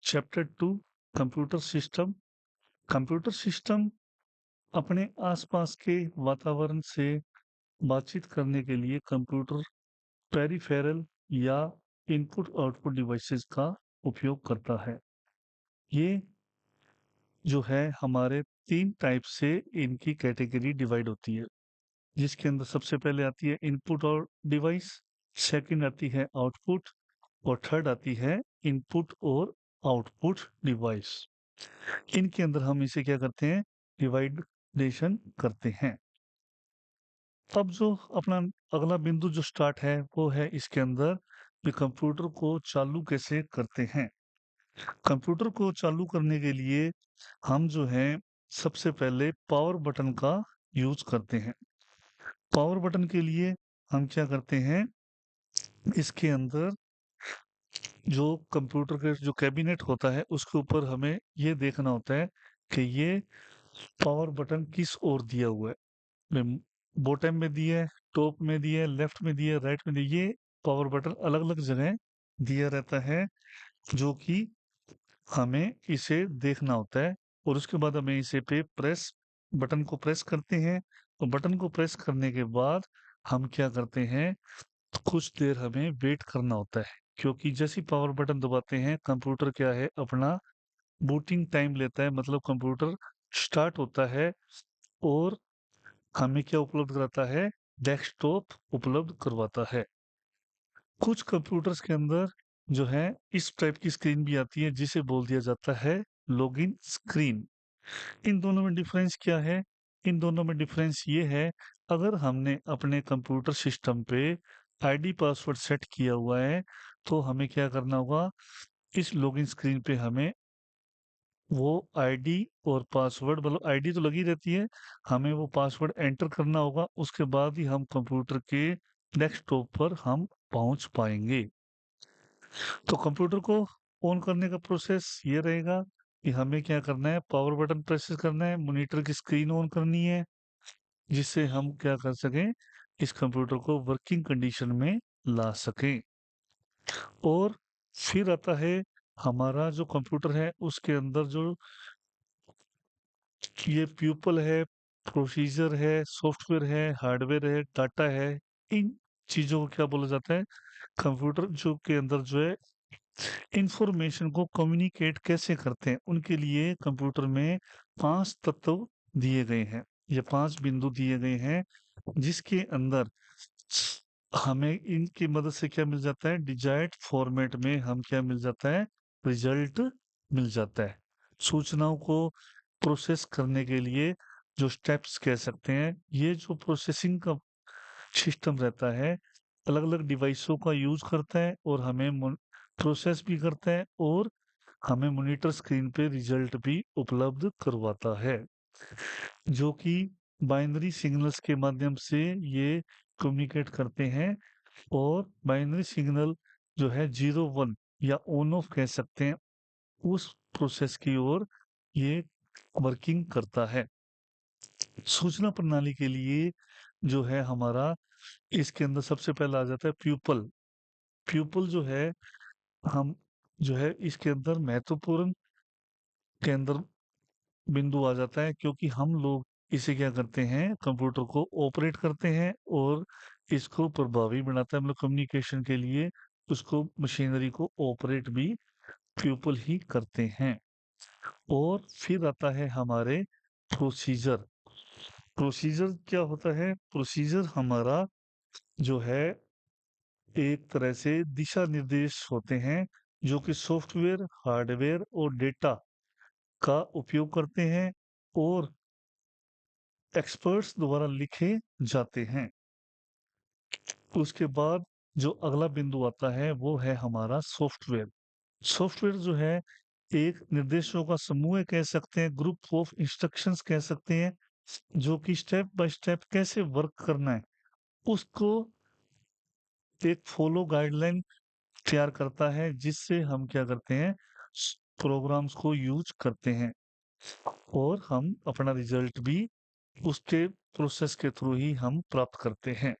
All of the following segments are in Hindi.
Chapter 2 computer system. Computer system अपने आसपास के वातावरण से बातचीत करने के लिए कंप्यूटर पेरिफेरल या इनपुट आउटपुट डिवाइसेस का उपयोग करता है। ये जो है हमारे 3 टाइप से इनकी कैटेगरी डिवाइड होती है, जिसके अंदर सबसे पहले आती है इनपुट और डिवाइस, सेकंड आती है आउटपुट और थर्ड आती है इनपुट और आउटपुट डिवाइस। इनके अंदर हम इसे क्या करते हैं, डिवाइडेशन करते हैं। अब जो अपना अगला बिंदु जो स्टार्ट है वो है इसके अंदर कि कंप्यूटर को चालू कैसे करते हैं। कंप्यूटर को चालू करने के लिए हम जो है सबसे पहले पावर बटन का यूज करते हैं। पावर बटन के लिए हम क्या करते हैं, इसके अंदर जो कंप्यूटर का जो कैबिनेट होता है उसके ऊपर हमें ये देखना होता है कि ये पावर बटन किस ओर दिया हुआ है। बॉटम में दिया है, टॉप में दिया है, लेफ्ट में दिया है, राइट में दिया है। ये पावर बटन अलग अलग जगह दिया रहता है, जो कि हमें इसे देखना होता है। और उसके बाद हमें इसे पे प्रेस बटन को प्रेस करते हैं। और बटन को प्रेस करने के बाद हम क्या करते हैं, कुछ देर हमें वेट करना होता है, क्योंकि जैसे ही पावर बटन दबाते हैं कंप्यूटर क्या है अपना बूटिंग टाइम लेता है, मतलब कंप्यूटर स्टार्ट होता है और हमें क्या उपलब्ध कराता है, डेस्कटॉप उपलब्ध करवाता है। कुछ कंप्यूटर्स के अंदर जो है इस टाइप की स्क्रीन भी आती है जिसे बोल दिया जाता है लॉगिन स्क्रीन। इन दोनों में डिफरेंस क्या है? इन दोनों में डिफरेंस ये है, अगर हमने अपने कंप्यूटर सिस्टम पे आईडी पासवर्ड सेट किया हुआ है तो हमें क्या करना होगा, इस लॉगिन स्क्रीन पे हमें वो आईडी और पासवर्ड, मतलब आईडी तो लगी रहती है, हमें वो पासवर्ड एंटर करना होगा। उसके बाद ही हम कंप्यूटर के डेस्कटॉप पर हम पहुंच पाएंगे। तो कंप्यूटर को ऑन करने का प्रोसेस ये रहेगा कि हमें क्या करना है, पावर बटन प्रेस करना है, मॉनिटर की स्क्रीन ऑन करनी है, जिससे हम क्या कर सकें, इस कंप्यूटर को वर्किंग कंडीशन में ला सकें। और फिर आता है हमारा जो कंप्यूटर है उसके अंदर जो ये प्यूपल है, प्रोसीजर है, सॉफ्टवेयर है, हार्डवेयर है, डाटा है। इन चीजों को क्या बोला जाता है, कंप्यूटर जो के अंदर जो है इंफॉर्मेशन को कम्युनिकेट कैसे करते हैं, उनके लिए कंप्यूटर में 5 तत्व दिए गए हैं। ये 5 बिंदु दिए गए हैं, जिसके अंदर हमें इनकी मदद से क्या मिल जाता है, डिजायर्ड फॉर्मेट में हम क्या मिल जाता है, रिजल्ट मिल जाता है। सूचनाओं को प्रोसेस करने के लिए जो स्टेप्स कह सकते हैं, ये जो प्रोसेसिंग का सिस्टम रहता है अलग अलग डिवाइसों का यूज करता है और हमें प्रोसेस भी करता है और हमें मॉनिटर स्क्रीन पे रिजल्ट भी उपलब्ध करवाता है, जो कि बाइनरी सिग्नल्स के माध्यम से ये कम्युनिकेट करते हैं। और बाइनरी सिग्नल जो है 0 1 या ऑन ऑफ कह सकते हैं, उस प्रोसेस की ओर ये वर्किंग करता है। सूचना प्रणाली के लिए जो है हमारा, इसके अंदर सबसे पहला आ जाता है प्यूपल। प्यूपल जो है हम जो है इसके अंदर महत्वपूर्ण के अंदर बिंदु आ जाता है, क्योंकि हम लोग इसे क्या करते हैं, कंप्यूटर को ऑपरेट करते हैं और इसको प्रभावी बनाता है, मतलब कम्युनिकेशन के लिए उसको मशीनरी को ऑपरेट भी प्यूपल ही करते हैं। और फिर आता है हमारे प्रोसीजर। प्रोसीजर क्या होता है, प्रोसीजर हमारा जो है एक तरह से दिशा निर्देश होते हैं, जो कि सॉफ्टवेयर, हार्डवेयर और डेटा का उपयोग करते हैं और एक्सपर्ट्स द्वारा लिखे जाते हैं। उसके बाद जो अगला बिंदु आता है वो है हमारा सॉफ्टवेयर। सॉफ्टवेयर जो है एक निर्देशों का समूह कह सकते हैं, ग्रुप ऑफ इंस्ट्रक्शंस कह सकते हैं, जो कि स्टेप बाय स्टेप कैसे वर्क करना है उसको एक फॉलो गाइडलाइन तैयार करता है, जिससे हम क्या करते हैं, प्रोग्राम्स को यूज करते हैं और हम अपना रिजल्ट भी उसके प्रोसेस के थ्रू ही हम प्राप्त करते हैं।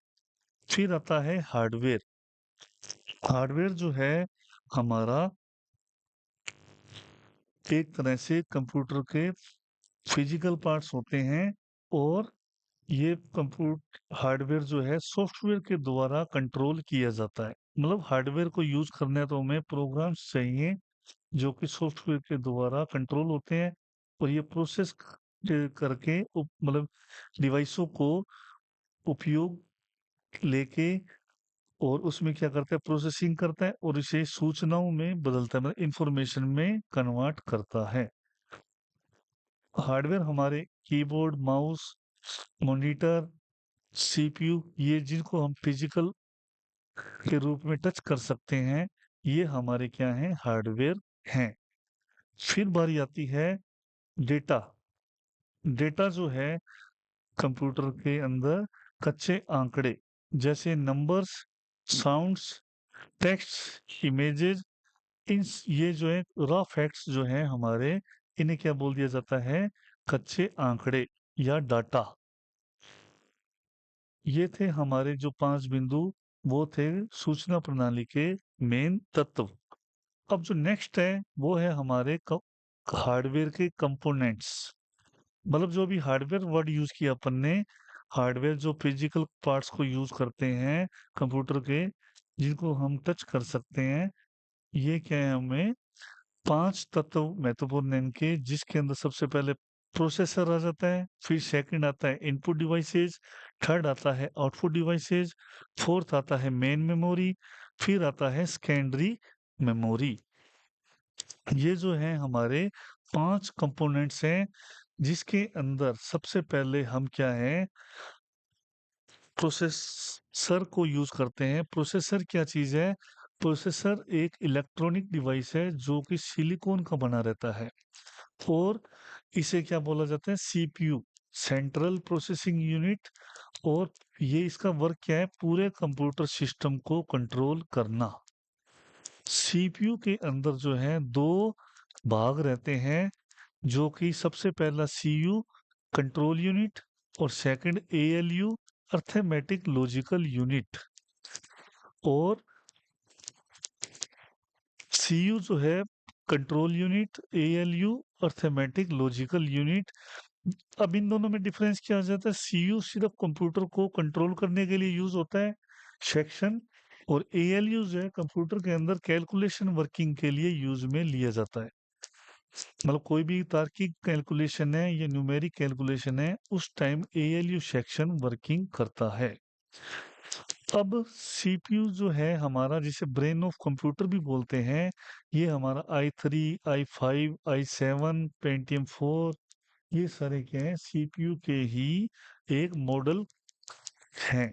फिर आता है हार्डवेयर। हार्डवेयर जो है हमारा एक तरह से कंप्यूटर के फिजिकल पार्ट्स होते हैं, और ये कंप्यूटर हार्डवेयर जो है सॉफ्टवेयर के द्वारा कंट्रोल किया जाता है। मतलब हार्डवेयर को यूज करना है तो हमें प्रोग्राम्स चाहिए जो कि सॉफ्टवेयर के द्वारा कंट्रोल होते हैं, और ये प्रोसेस करके मतलब डिवाइसों को उपयोग लेके, और उसमें क्या करता है, प्रोसेसिंग करता है और इसे सूचनाओं में बदलता है, मतलब इंफॉर्मेशन में कन्वर्ट करता है। हार्डवेयर हमारे कीबोर्ड, माउस, मॉनिटर, सीपीयू, ये जिनको हम फिजिकल के रूप में टच कर सकते हैं, ये हमारे क्या हैं, हार्डवेयर हैं। फिर बारी आती है डेटा। डेटा जो है कंप्यूटर के अंदर कच्चे आंकड़े, जैसे नंबर्स, साउंड्स, टेक्स्ट, इमेजेस, ये जो है रॉ फैक्ट्स जो हैं हमारे, इन्हें क्या बोल दिया जाता है, कच्चे आंकड़े या डाटा। ये थे हमारे जो 5 बिंदु, वो थे सूचना प्रणाली के मेन तत्व। अब जो नेक्स्ट है वो है हमारे हार्डवेयर के कंपोनेंट्स। मतलब जो भी हार्डवेयर वर्ड यूज किया अपन ने, हार्डवेयर जो फिजिकल पार्ट्स को यूज करते हैं कंप्यूटर के, जिनको हम टच कर सकते हैं, ये क्या है, हमें 5 तत्व महत्वपूर्ण हैं इनके, जिसके अंदर सबसे पहले प्रोसेसर आ जाता है, फिर सेकंड आता है इनपुट डिवाइसेस, थर्ड आता है आउटपुट डिवाइसेस, फोर्थ आता है मेन मेमोरी, फिर आता है सेकेंडरी मेमोरी। ये जो है हमारे 5 कंपोनेंट्स हैं, जिसके अंदर सबसे पहले हम क्या है, प्रोसेसर को यूज करते हैं। प्रोसेसर क्या चीज है, प्रोसेसर एक इलेक्ट्रॉनिक डिवाइस है जो कि सिलिकॉन का बना रहता है, और इसे क्या बोला जाता है, सीपीयू, सेंट्रल प्रोसेसिंग यूनिट। और ये इसका वर्क क्या है, पूरे कंप्यूटर सिस्टम को कंट्रोल करना। सीपीयू के अंदर जो है दो भाग रहते हैं, जो कि सबसे पहला सीयू, कंट्रोल यूनिट, और second ALU, arithmetic logical unit. और सीयू जो है control unit, ALU arithmetic logical unit. अब इन दोनों में डिफरेंस क्या आ जाता है, सीयू सिर्फ कंप्यूटर को कंट्रोल करने के लिए यूज होता है, सेक्शन, और एएलयू जो है कंप्यूटर के अंदर कैलकुलेशन वर्किंग के लिए यूज में लिया जाता है। मतलब कोई भी तार्किक कैलकुलेशन है या न्यूमेरिक कैलकुलेशन है, उस टाइम एएलयू सेक्शन वर्किंग करता है। अब सीपीयू जो है हमारा, जिसे ब्रेन ऑफ कंप्यूटर भी बोलते हैं, ये हमारा i3, i5, i7, पेंटियम 4, ये सारे क्या हैं, सीपीयू के ही एक मॉडल हैं।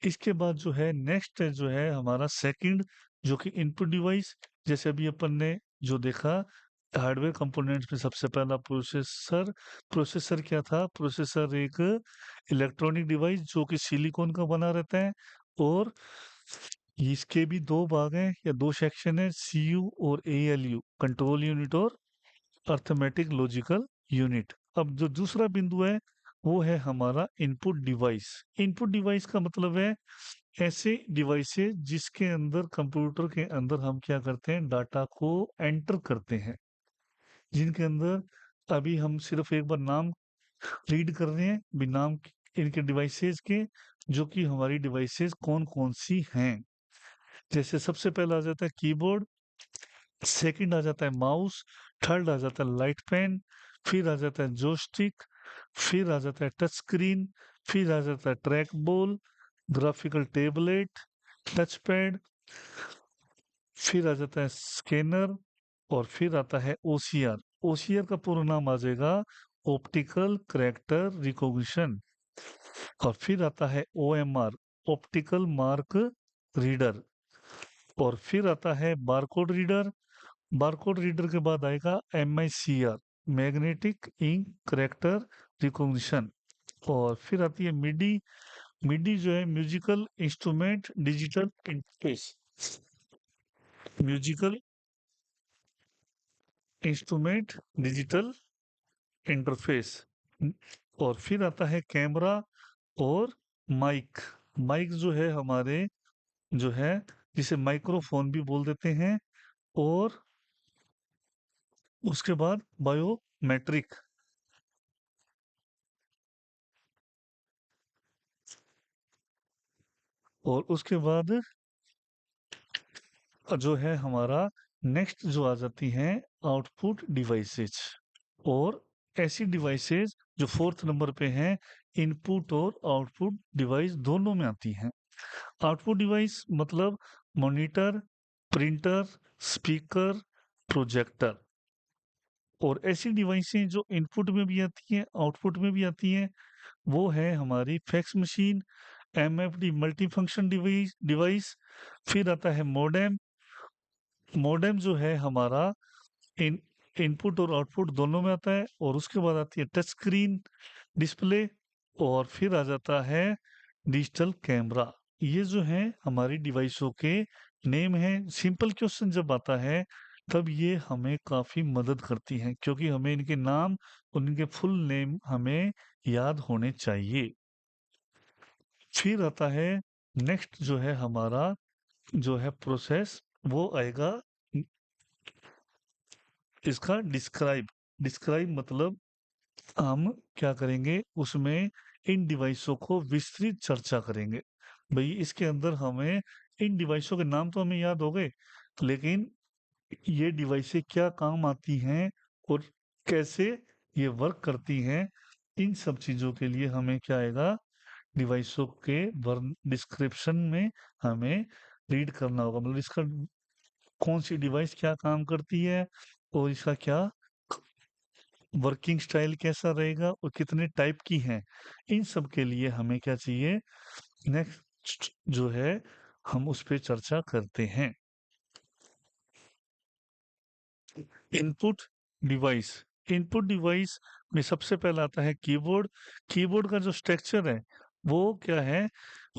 इसके बाद जो है नेक्स्ट जो है हमारा सेकंड, जो कि इनपुट डिवाइस। जैसे अभी अपन ने जो देखा, हार्डवेयर कंपोनेंट्स में सबसे पहला प्रोसेसर। प्रोसेसर क्या था, प्रोसेसर एक इलेक्ट्रॉनिक डिवाइस जो कि सिलिकॉन का बना रहता है, और इसके भी दो भाग हैं या दो सेक्शन है, सीयू और एएलयू, कंट्रोल यूनिट और अर्थमेटिक लॉजिकल यूनिट। अब जो दूसरा बिंदु है वो है हमारा इनपुट डिवाइस। इनपुट डिवाइस का मतलब है ऐसे डिवाइसेस जिसके अंदर, कंप्यूटर के अंदर हम क्या करते हैं, डाटा को एंटर करते हैं, जिनके अंदर अभी हम सिर्फ एक बार नाम रीड कर रहे हैं, भी नाम इनके डिवाइसेस के, जो कि हमारी डिवाइसेस कौन कौन सी हैं। जैसे सबसे पहला आ जाता है कीबोर्ड, सेकंड आ जाता है माउस, थर्ड आ जाता है लाइट पेन, फिर आ जाता है जोस्टिक, फिर आ जाता है टच स्क्रीन, फिर आ जाता है track ball, graphical tablet, touch pad, फिर आ जाता है स्कैनर, और फिर आता है ओसीआर। ओसीआर का पूरा नाम आ जाएगा ऑप्टिकल करेक्टर रिकॉग्निशन। और फिर आता है ओएमआर, ऑप्टिकल मार्क रीडर। और फिर आता है बारकोड रीडर। बारकोड रीडर के बाद आएगा MICR, magnetic ink character recognition. और फिर आती है मिडी। मिडी जो है musical instrument digital interface, musical instrument digital interface. और फिर आता है कैमरा और माइक। माइक जो है हमारे, जो है जिसे माइक्रोफोन भी बोल देते हैं, और उसके बाद बायोमेट्रिक, और उसके बाद जो है हमारा नेक्स्ट जो आ जाती हैं आउटपुट डिवाइसेस। और ऐसी डिवाइसेस जो फोर्थ नंबर पे हैं, इनपुट और आउटपुट डिवाइस दोनों में आती हैं। आउटपुट डिवाइस मतलब मॉनिटर, प्रिंटर, स्पीकर, प्रोजेक्टर। और ऐसी डिवाइसें जो इनपुट में भी आती हैं आउटपुट में भी आती हैं, वो है हमारी fax machine, MFD multi function device device. फिर आता है मॉडेम। मॉडेम जो है हमारा इन इनपुट और आउटपुट दोनों में आता है। और उसके बाद आती है टच स्क्रीन डिस्प्ले। और फिर आ जाता है डिजिटल कैमरा। ये जो है हमारी डिवाइसों के नेम हैं। सिंपल क्वेश्चन जब आता है तब ये हमें काफी मदद करती हैं, क्योंकि हमें इनके नाम और इनके फुल नेम हमें याद होने चाहिए। फिर आता है नेक्स्ट जो है हमारा जो है प्रोसेस, वो आएगा इसका डिस्क्राइब। डिस्क्राइब मतलब हम क्या करेंगे उसमें, इन डिवाइसों को विस्तृत चर्चा करेंगे। भाई इसके अंदर हमें इन डिवाइसों के नाम तो हमें याद हो गए, लेकिन ये डिवाइसें क्या काम आती हैं और कैसे ये वर्क करती हैं, इन सब चीजों के लिए हमें क्या आएगा, डिवाइसों के वर्न डिस्क्रिप्शन में हमें रीड करना होगा। मतलब इसका कौन सी डिवाइस क्या काम करती है और इसका क्या वर्किंग स्टाइल कैसा रहेगा और कितने टाइप की हैं, इन सब के लिए हमें क्या चाहिए, नेक्स्ट जो है हम उस पे चर्चा करते हैं। Input device. इनपुट डिवाइस में सबसे पहला आता है कीबोर्ड। कीबोर्ड का जो स्ट्रक्चर है वो क्या है,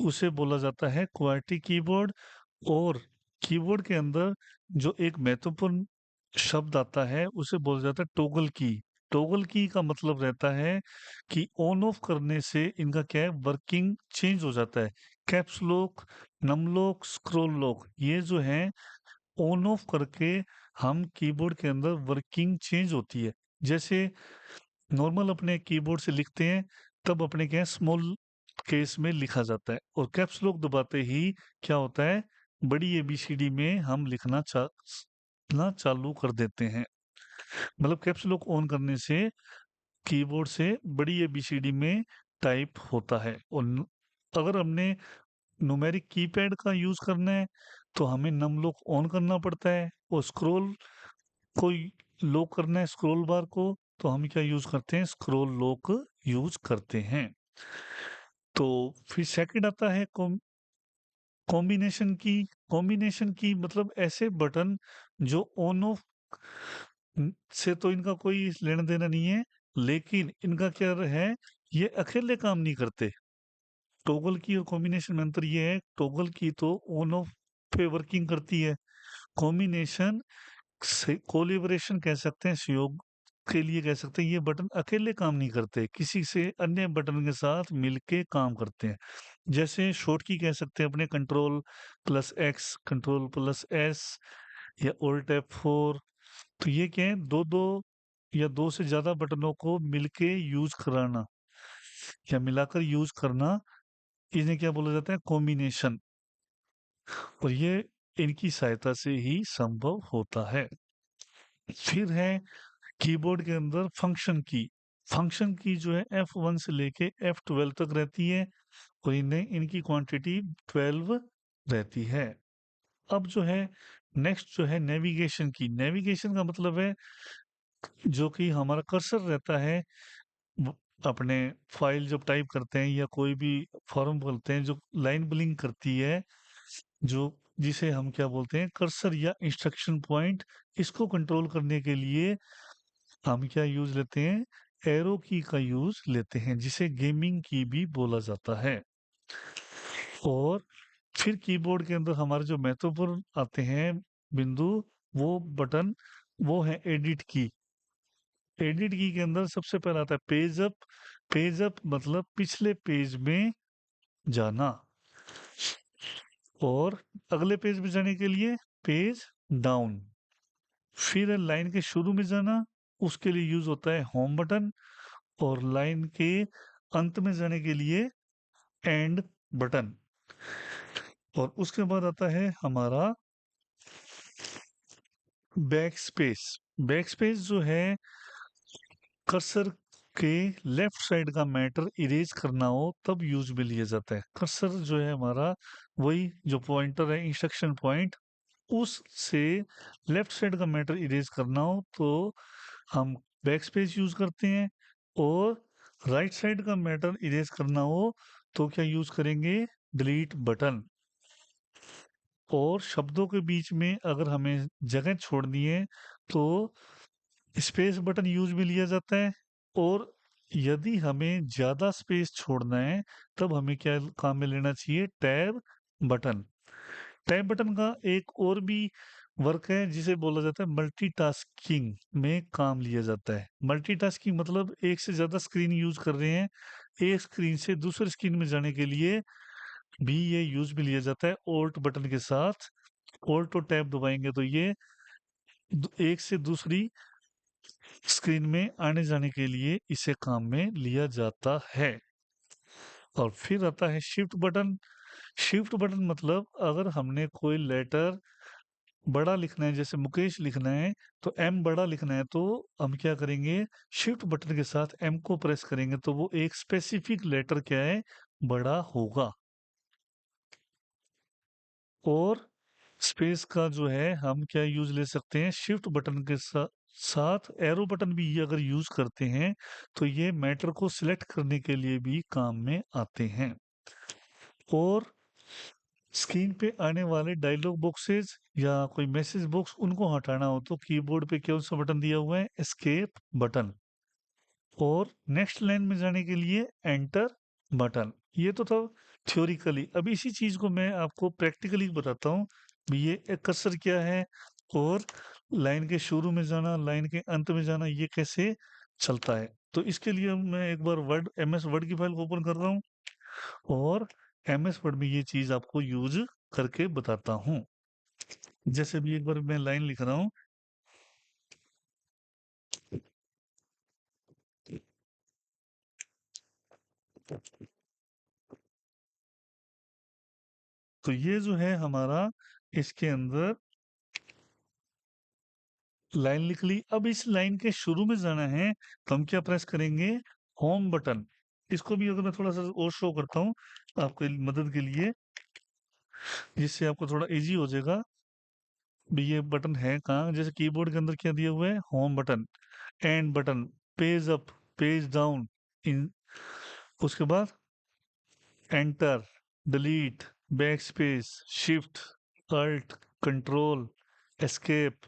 उसे बोला जाता है क्वार्टी कीबोर्ड। और कीबोर्ड के अंदर जो एक महत्वपूर्ण शब्द आता है उसे बोला जाता है टॉगल की। टॉगल की का मतलब रहता है कि ऑन ऑफ करने से इनका क्या है, वर्किंग चेंज हो जाता है। Caps lock, num lock, scroll lock, ये जो है ऑन ऑफ करके हम कीबोर्ड के अंदर वर्किंग चेंज होती है। जैसे नॉर्मल अपने कीबोर्ड से लिखते हैं तब अपने क्या स्मॉल केस में लिखा जाता है, और कैप्स लॉक दबाते ही क्या होता है, बड़ी एबीसीडी में हम लिखना चालू कर देते हैं। मतलब कैप्स लॉक ऑन करने से कीबोर्ड से बड़ी एबीसीडी में टाइप होता है। और अगर हमने न्यूमेरिक कीपैड का यूज करना है तो हमें नम लॉक ऑन करना पड़ता है। और स्क्रॉल को लॉक करना है, स्क्रॉल बार को, तो हम क्या यूज करते हैं, स्क्रॉल लॉक यूज करते हैं। तो फिर सेकंड आता है कॉम्बिनेशन की। कॉम्बिनेशन की मतलब ऐसे बटन जो ऑन ऑफ से तो इनका कोई लेना देना नहीं है, लेकिन इनका क्या है, ये अकेले काम नहीं करते। टॉगल की और कॉम्बिनेशन में अंतर ये है, टॉगल की तो ऑन ऑफ पे वर्किंग करती है, कॉम्बिनेशन से कोलिब्रेशन कह सकते हैं, सहयोग के लिए कह सकते हैं। ये बटन अकेले काम नहीं करते, किसी से अन्य बटन के साथ मिलके काम करते हैं। जैसे शॉर्ट की कह सकते हैं अपने control plus x, control plus S, या ऑल्ट F4। तो ये क्या है, दो दो या दो से ज्यादा बटनों को मिलके यूज कराना या मिलाकर यूज करना, इन्हें क्या बोला जाता है, कॉम्बिनेशन। और ये इनकी सहायता से ही संभव होता है। फिर है कीबोर्ड के अंदर फंक्शन की। फंक्शन की जो है F1 से लेके F12 तक रहती है, और इन्हें इनकी क्वांटिटी 12 रहती है। अब जो है नेक्स्ट जो है नेविगेशन की। नेविगेशन का मतलब है जो कि हमारा कर्सर रहता है, वो अपने फाइल जब टाइप करते हैं या कोई भी फॉर्म भरते हैं, जो लाइन ब्लिंक करती है, जो जिसे हम क्या बोलते हैं, कर्सर या इंस्ट्रक्शन पॉइंट, इसको कंट्रोल करने के लिए हम क्या यूज लेते हैं, एरो की का यूज लेते हैं, जिसे गेमिंग की भी बोला जाता है। और फिर कीबोर्ड के अंदर हमारे जो महत्वपूर्ण आते हैं बिंदु, वो बटन, वो है एडिट की। एडिट की के अंदर सबसे पहला आता है पेज अप। पेज अप मतलब पिछले पेज में जाना, और अगले पेज में जाने के लिए पेज डाउन। फिर लाइन के शुरू में जाना, उसके लिए यूज होता है होम बटन, और लाइन के अंत में जाने के लिए एंड बटन। और उसके बाद आता है हमारा बैक स्पेस। बैक स्पेस जो है, कर्सर के लेफ्ट साइड का मैटर इरेज करना हो तब यूज में लिया जाता है। कर्सर जो है हमारा, वही जो पॉइंटर है, इंस्ट्रक्शन पॉइंट, उससे लेफ्ट साइड का मैटर इरेज करना हो तो हम बैक स्पेस यूज करते हैं, और राइट साइड का मैटर इरेज करना हो तो क्या यूज करेंगे, डिलीट बटन। और शब्दों के बीच में अगर हमें जगह छोड़नी है तो स्पेस बटन यूज में लिया जाता है। और यदि हमें ज्यादा स्पेस छोड़ना है तब हमें क्या काम में लेना चाहिए, टैब बटन। टैब बटन का एक और भी वर्क है जिसे बोला जाता है मल्टीटास्किंग में काम लिया जाता है। मल्टीटास्किंग मतलब एक से ज्यादा स्क्रीन यूज कर रहे हैं, एक स्क्रीन से दूसरी स्क्रीन में जाने के लिए भी ये यूज में लिया जाता है ऑल्ट बटन के साथ। ऑल्ट और टैब दबाएंगे तो ये एक से दूसरी स्क्रीन में आने जाने के लिए इसे काम में लिया जाता है। और फिर आता है शिफ्ट बटन। शिफ्ट बटन मतलब अगर हमने कोई लेटर बड़ा लिखना है, जैसे मुकेश लिखना है, तो एम बड़ा लिखना है, तो हम क्या करेंगे, शिफ्ट बटन के साथ एम को प्रेस करेंगे तो वो एक स्पेसिफिक लेटर क्या है, बड़ा होगा। और स्पेस का जो है हम क्या यूज ले सकते हैं, शिफ्ट बटन के साथ एरो बटन भी ये अगर यूज करते हैं तो ये मैटर को सिलेक्ट करने के लिए भी काम में आते हैं। और स्क्रीन पे आने वाले डायलॉग बॉक्सेस या कोई मैसेज बॉक्स, उनको हटाना हो तो कीबोर्ड पे कौन सा बटन दिया हुआ है, एस्केप बटन। और नेक्स्ट लाइन में जाने के लिए एंटर बटन। ये तो था थ्योरिकली। अब इसी चीज को मैं आपको प्रैक्टिकली बताता हूँ भी ये एक कर्सर क्या है, और लाइन के शुरू में जाना, लाइन के अंत में जाना, ये कैसे चलता है। तो इसके लिए मैं एक बार वर्ड, एमएस वर्ड की फाइल को ओपन कर रहा हूँ, और एमएस वर्ड में ये चीज आपको यूज करके बताता हूँ। जैसे भी एक बार मैं लाइन लिख रहा हूँ, तो ये जो है हमारा, इसके अंदर लाइन लिख ली। अब इस लाइन के शुरू में जाना है तो हम क्या प्रेस करेंगे, होम बटन। इसको भी अगर मैं थोड़ा सा और शो करता हूँ आपके मदद के लिए, जिससे आपको थोड़ा इजी हो जाएगा भी ये बटन है कहाँ। जैसे कीबोर्ड के अंदर क्या दिया हुआ है, home button, end button, page up, page down, in, उसके बाद enter, delete, back space, shift, alt, control, escape,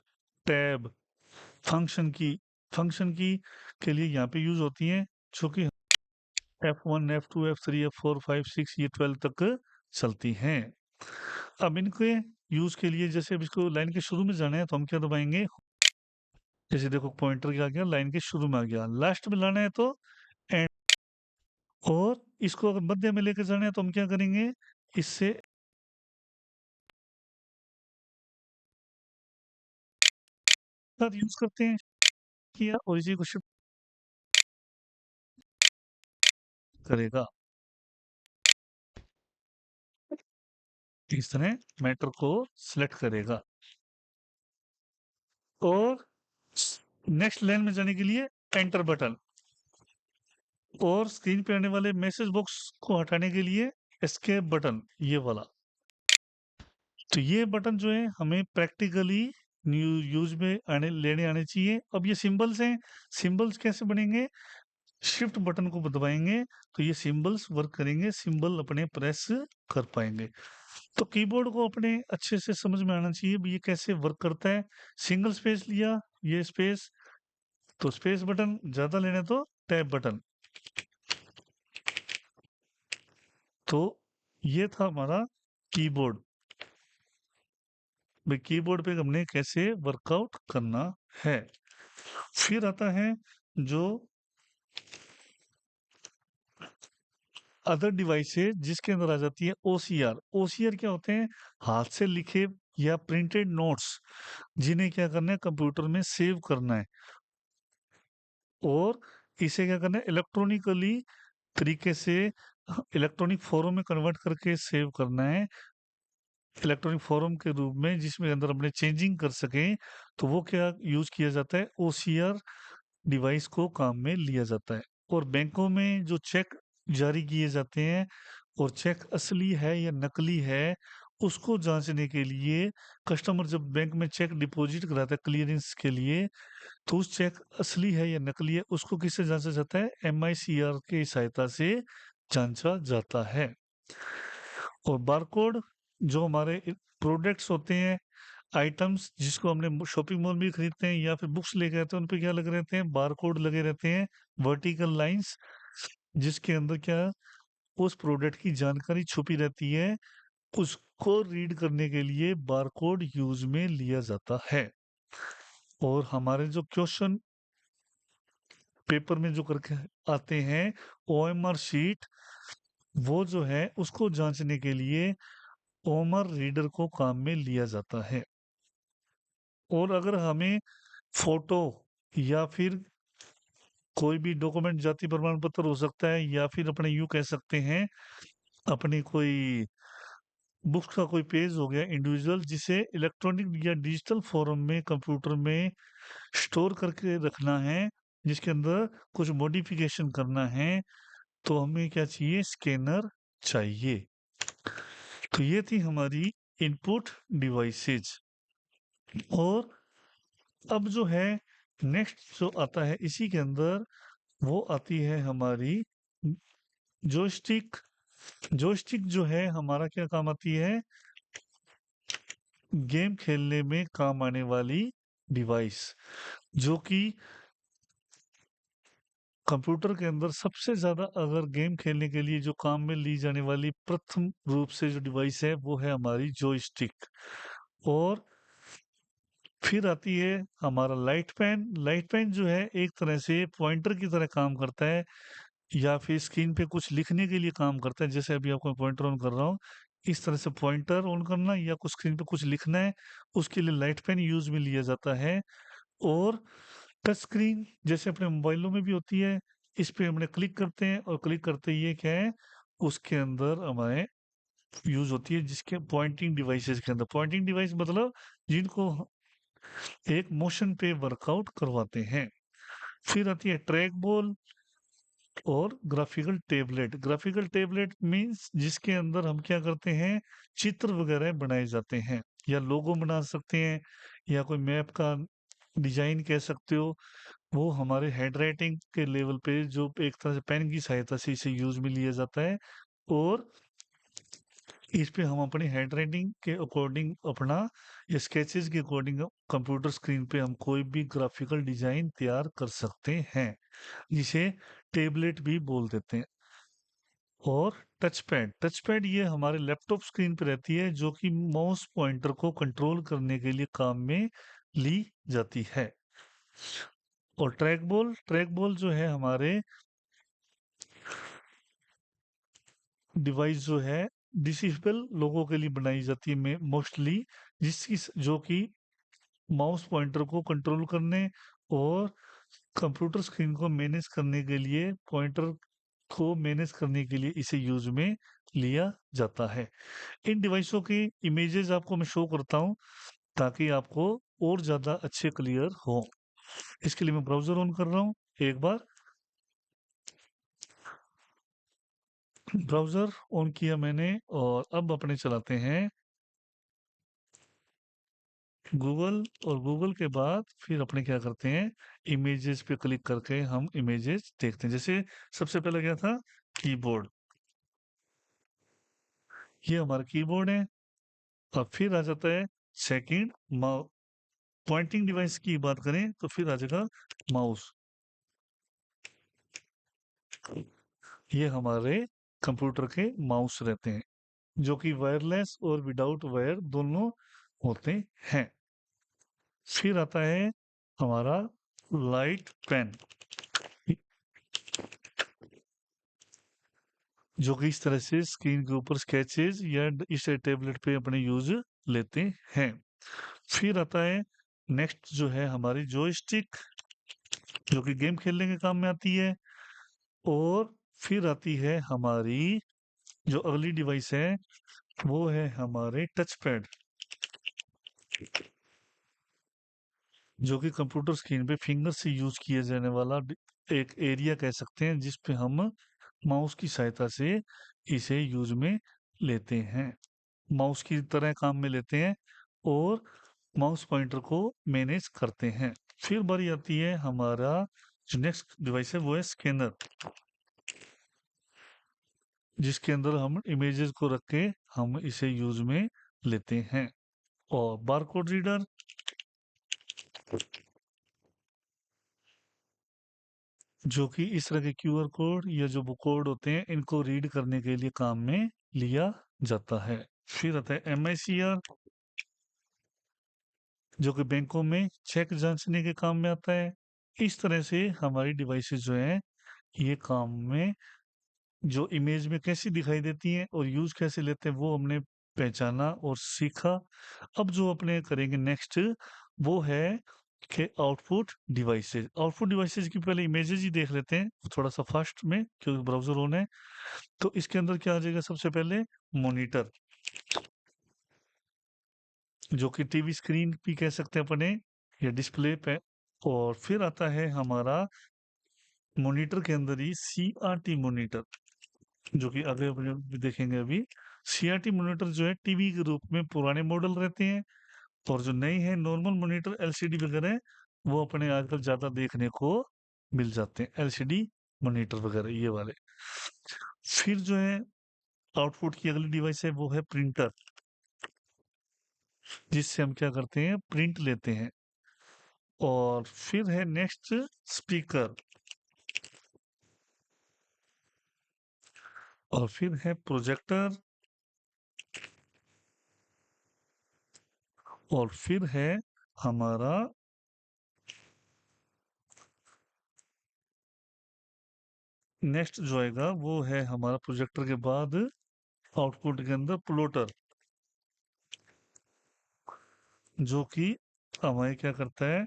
tab, function key के लिए यहाँ पे यूज होती हैं, जो कि F1, F2, F3, F4, 5, 6, ये 12 तक चलती हैं। अब इनके यूज के लिए, जैसे अब इसको लाइन के शुरू में जाना है तो हम क्या दबाएंगे, जैसे देखो पॉइंटर क्या आ गया, लाइन के शुरू में आ गया, लास्ट में लाना है तो एंड। और इसको अगर मध्य में लेकर जाना है तो हम क्या करेंगे, इससे साथ यूज करते हैं किया, और इसी को शिफ्ट करेगा, इस तरह मैटर को सिलेक्ट करेगा। और नेक्स्ट लाइन में जाने के लिए एंटर बटन, और स्क्रीन पे आने वाले मैसेज बॉक्स को हटाने के लिए एस्केप बटन, ये वाला। तो ये बटन जो है हमें प्रैक्टिकली यूज में आने लेने आने चाहिए। अब ये सिंबल्स हैं, सिंबल्स कैसे बनेंगे, शिफ्ट बटन को दबाएंगे तो ये सिंबल्स वर्क करेंगे, सिंबल अपने प्रेस कर पाएंगे। तो कीबोर्ड को अपने अच्छे से समझ में आना चाहिए भी ये कैसे वर्क करता है। सिंगल स्पेस लिया, ये स्पेस, तो स्पेस बटन, ज्यादा लेना तो टैब बटन। तो ये था हमारा कीबोर्ड। भाई कीबोर्ड पे हमने कैसे वर्कआउट करना है। फिर आता है जो अदर डिवाइसेस, जिसके अंदर आ जाती है ओसीआर। ओसीआर क्या होते हैं, हाथ से लिखे या प्रिंटेड नोट्स जिन्हें क्या करना है कंप्यूटर में सेव करना है, और इसे क्या करना है इलेक्ट्रॉनिकली तरीके से इलेक्ट्रॉनिक फॉर्म में कन्वर्ट करके सेव करना है, इलेक्ट्रॉनिक फॉर्म के रूप में जिसमें अंदर अपने चेंजिंग कर सकें। तो वो क्या यूज किया जाता है, ओसीआर डिवाइस को काम में लिया जाता है। और बैंकों में जो चेक जारी किए जाते हैं और चेक असली है या नकली है, उसको जांचने के लिए कस्टमर जब बैंक में चेक डिपॉजिट कराता है क्लियरेंस के लिए, तो उस चेक असली है या नकली है उसको किससे जांचा जाता है, एमआईसीआर की सहायता से जांचा जाता है। और बारकोड जो हमारे प्रोडक्ट्स होते हैं, आइटम्स जिसको हमने शॉपिंग मॉल में खरीदते हैं या फिर बुक्स लेके आते हैं, उन पे क्या लगे रहते हैं, बारकोड लगे रहते हैं, वर्टिकल लाइंस, जिसके अंदर क्या उस प्रोडक्ट की जानकारी छुपी रहती है, उसको रीड करने के लिए बारकोड यूज में लिया जाता है। और हमारे जो क्वेश्चन पेपर में जो करके आते हैं, ओएमआर शीट, वो जो है उसको जांचने के लिए ओएमआर रीडर को काम में लिया जाता है। और अगर हमें फोटो या फिर कोई भी डॉक्यूमेंट, जाति प्रमाण पत्र हो सकता है, या फिर अपने यूं कह सकते हैं अपनी कोई बुक्स का कोई पेज हो गया इंडिविजुअल, जिसे इलेक्ट्रॉनिक या डिजिटल फॉर्म में कंप्यूटर में स्टोर करके रखना है, जिसके अंदर कुछ मॉडिफिकेशन करना है, तो हमें क्या चाहिए, स्कैनर चाहिए। तो ये थी हमारी इनपुट डिवाइसेज। और अब जो है नेक्स्ट जो आता है इसी के अंदर, वो आती है हमारी जॉयस्टिक। जॉयस्टिक जो है हमारा क्या काम आती है, गेम खेलने में काम आने वाली डिवाइस, जो कि कंप्यूटर के अंदर सबसे ज्यादा अगर गेम खेलने के लिए जो काम में ली जाने वाली प्रथम रूप से जो डिवाइस है वो है हमारी जॉयस्टिक। और फिर आती है हमारा लाइट पेन। लाइट पेन जो है एक तरह से पॉइंटर की तरह काम करता है, या फिर स्क्रीन पे कुछ लिखने के लिए काम करता है, जैसे अभी आपको पॉइंटर ऑन कर रहा हूँ, इस तरह से पॉइंटर ऑन करना या कुछ स्क्रीन पे कुछ लिखना है, उसके लिए लाइट पेन यूज में लिया जाता है। और टच स्क्रीन जैसे अपने मोबाइलों में भी होती है, इस पे हमने क्लिक करते हैं और क्लिक करते ही ये क्या है, उसके अंदर हमारे यूज होती है, जिसके पॉइंटिंग डिवाइसेस के अंदर, पॉइंटिंग डिवाइस मतलब जिनको एक मोशन पे वर्कआउट करवाते हैं। फिर आती है ट्रैक बॉल और graphical tablet. Graphical tablet means जिसके अंदर हम क्या करते हैं, चित्र वगैरह बनाए जाते हैं, या लोगो बना सकते हैं, या कोई मैप का डिजाइन कह सकते हो। वो हमारे हैंड राइटिंग के लेवल पे जो एक तरह से पेन की सहायता से इसे यूज में लिया जाता है। और इस पे हम अपनी हैंड राइटिंग के अकॉर्डिंग अपना, या स्केचेस के अकॉर्डिंग कंप्यूटर स्क्रीन पे हम कोई भी ग्राफिकल डिजाइन तैयार कर सकते हैं, जिसे टेबलेट भी बोल देते हैं। और टच पैड, टच पैड ये हमारे लैपटॉप स्क्रीन पे रहती है, जो कि माउस पॉइंटर को कंट्रोल करने के लिए काम में ली जाती है। और ट्रैक बॉल, ट्रैक बॉल जो है हमारे डिवाइस जो है डिसेबल लोगों के लिए बनाई जाती है में मोस्टली, जिसकी जो कि माउस पॉइंटर को कंट्रोल करने और कंप्यूटर स्क्रीन को मैनेज करने के लिए, पॉइंटर को मैनेज करने के लिए इसे यूज में लिया जाता है। इन डिवाइसों की इमेजेस आपको मैं शो करता हूँ ताकि आपको और ज़्यादा अच्छे क्लियर हो। इसके लिए मैं ब्राउज़र ऑन कर रहा हूँ एक बार। ब्राउज़र ऑन किया मैंने, और अब अपने चलाते हैं गूगल। और गूगल के बाद फिर अपने क्या करते हैं, इमेजेस पे क्लिक करके हम इमेजेस देखते हैं। जैसे सबसे पहले क्या था, कीबोर्ड, ये हमारा कीबोर्ड है। अब फिर आ जाता है सेकंड, पॉइंटिंग डिवाइस की बात करें तो फिर आ जाएगा माउस। ये हमारे कंप्यूटर के माउस रहते हैं, जो कि वायरलेस और विदाउट वायर दोनों होते हैं। फिर आता है हमारा लाइट पेन, जो कि इस तरह से स्क्रीन के ऊपर स्केचेस या इस टेबलेट पे अपने यूज लेते हैं। फिर आता है नेक्स्ट जो है हमारी जॉयस्टिक, जो कि गेम खेलने के काम में आती है। और फिर आती है हमारी जो अगली डिवाइस है, वो है हमारे टच पैड, जो कि कंप्यूटर स्क्रीन पे फिंगर से यूज किया जाने वाला एक एरिया कह सकते हैं, जिस पे हम माउस की सहायता से इसे यूज में लेते हैं, माउस की तरह काम में लेते हैं और माउस पॉइंटर को मैनेज करते हैं। फिर बारी आती है हमारा जो नेक्स्ट डिवाइस है, वो है स्कैनर, जिसके अंदर हम इमेजेस को रख के हम इसे यूज में लेते हैं। और बारकोड रीडर, जो कि इस तरह के क्यूआर कोड या जो वो कोड होते हैं, इनको रीड करने के लिए काम में लिया जाता है। फिर आता है एमआईसीआर, जो कि बैंकों में चेक जांचने के काम में आता है। इस तरह से हमारी डिवाइसेस जो हैं, ये काम में जो इमेज में कैसी दिखाई देती हैं और यूज कैसे लेते हैं, वो हमने पहचाना और सीखा। अब जो अपने करेंगे नेक्स्ट, वो है कि आउटपुट डिवाइसेस की पहले इमेजेस ही देख लेते हैं थोड़ा सा फास्ट में, क्योंकि ब्राउजर ऑन है। तो इसके अंदर क्या आ जाएगा, सबसे पहले मॉनिटर, जो कि टीवी स्क्रीन भी कह सकते हैं अपने, या डिस्प्ले पे। और फिर आता है हमारा मॉनिटर के अंदर ही सीआरटी मॉनिटर, जो कि आगे अपने भी देखेंगे अभी। सीआरटी मॉनिटर जो है टीवी के रूप में पुराने मॉडल रहते हैं, और जो नए हैं नॉर्मल मॉनिटर एलसीडी वगैरह, वो अपने आजकल ज्यादा देखने को मिल जाते हैं, एलसीडी मॉनिटर वगैरह ये वाले। फिर जो है आउटपुट की अगली डिवाइस है, वो है प्रिंटर, जिससे हम क्या करते हैं, प्रिंट लेते हैं। और फिर है नेक्स्ट स्पीकर, और फिर है प्रोजेक्टर, और फिर है हमारा नेक्स्ट जो आएगा, वो है हमारा प्रोजेक्टर के बाद आउटपुट के अंदर प्लॉटर, जो कि हमारे क्या करता है,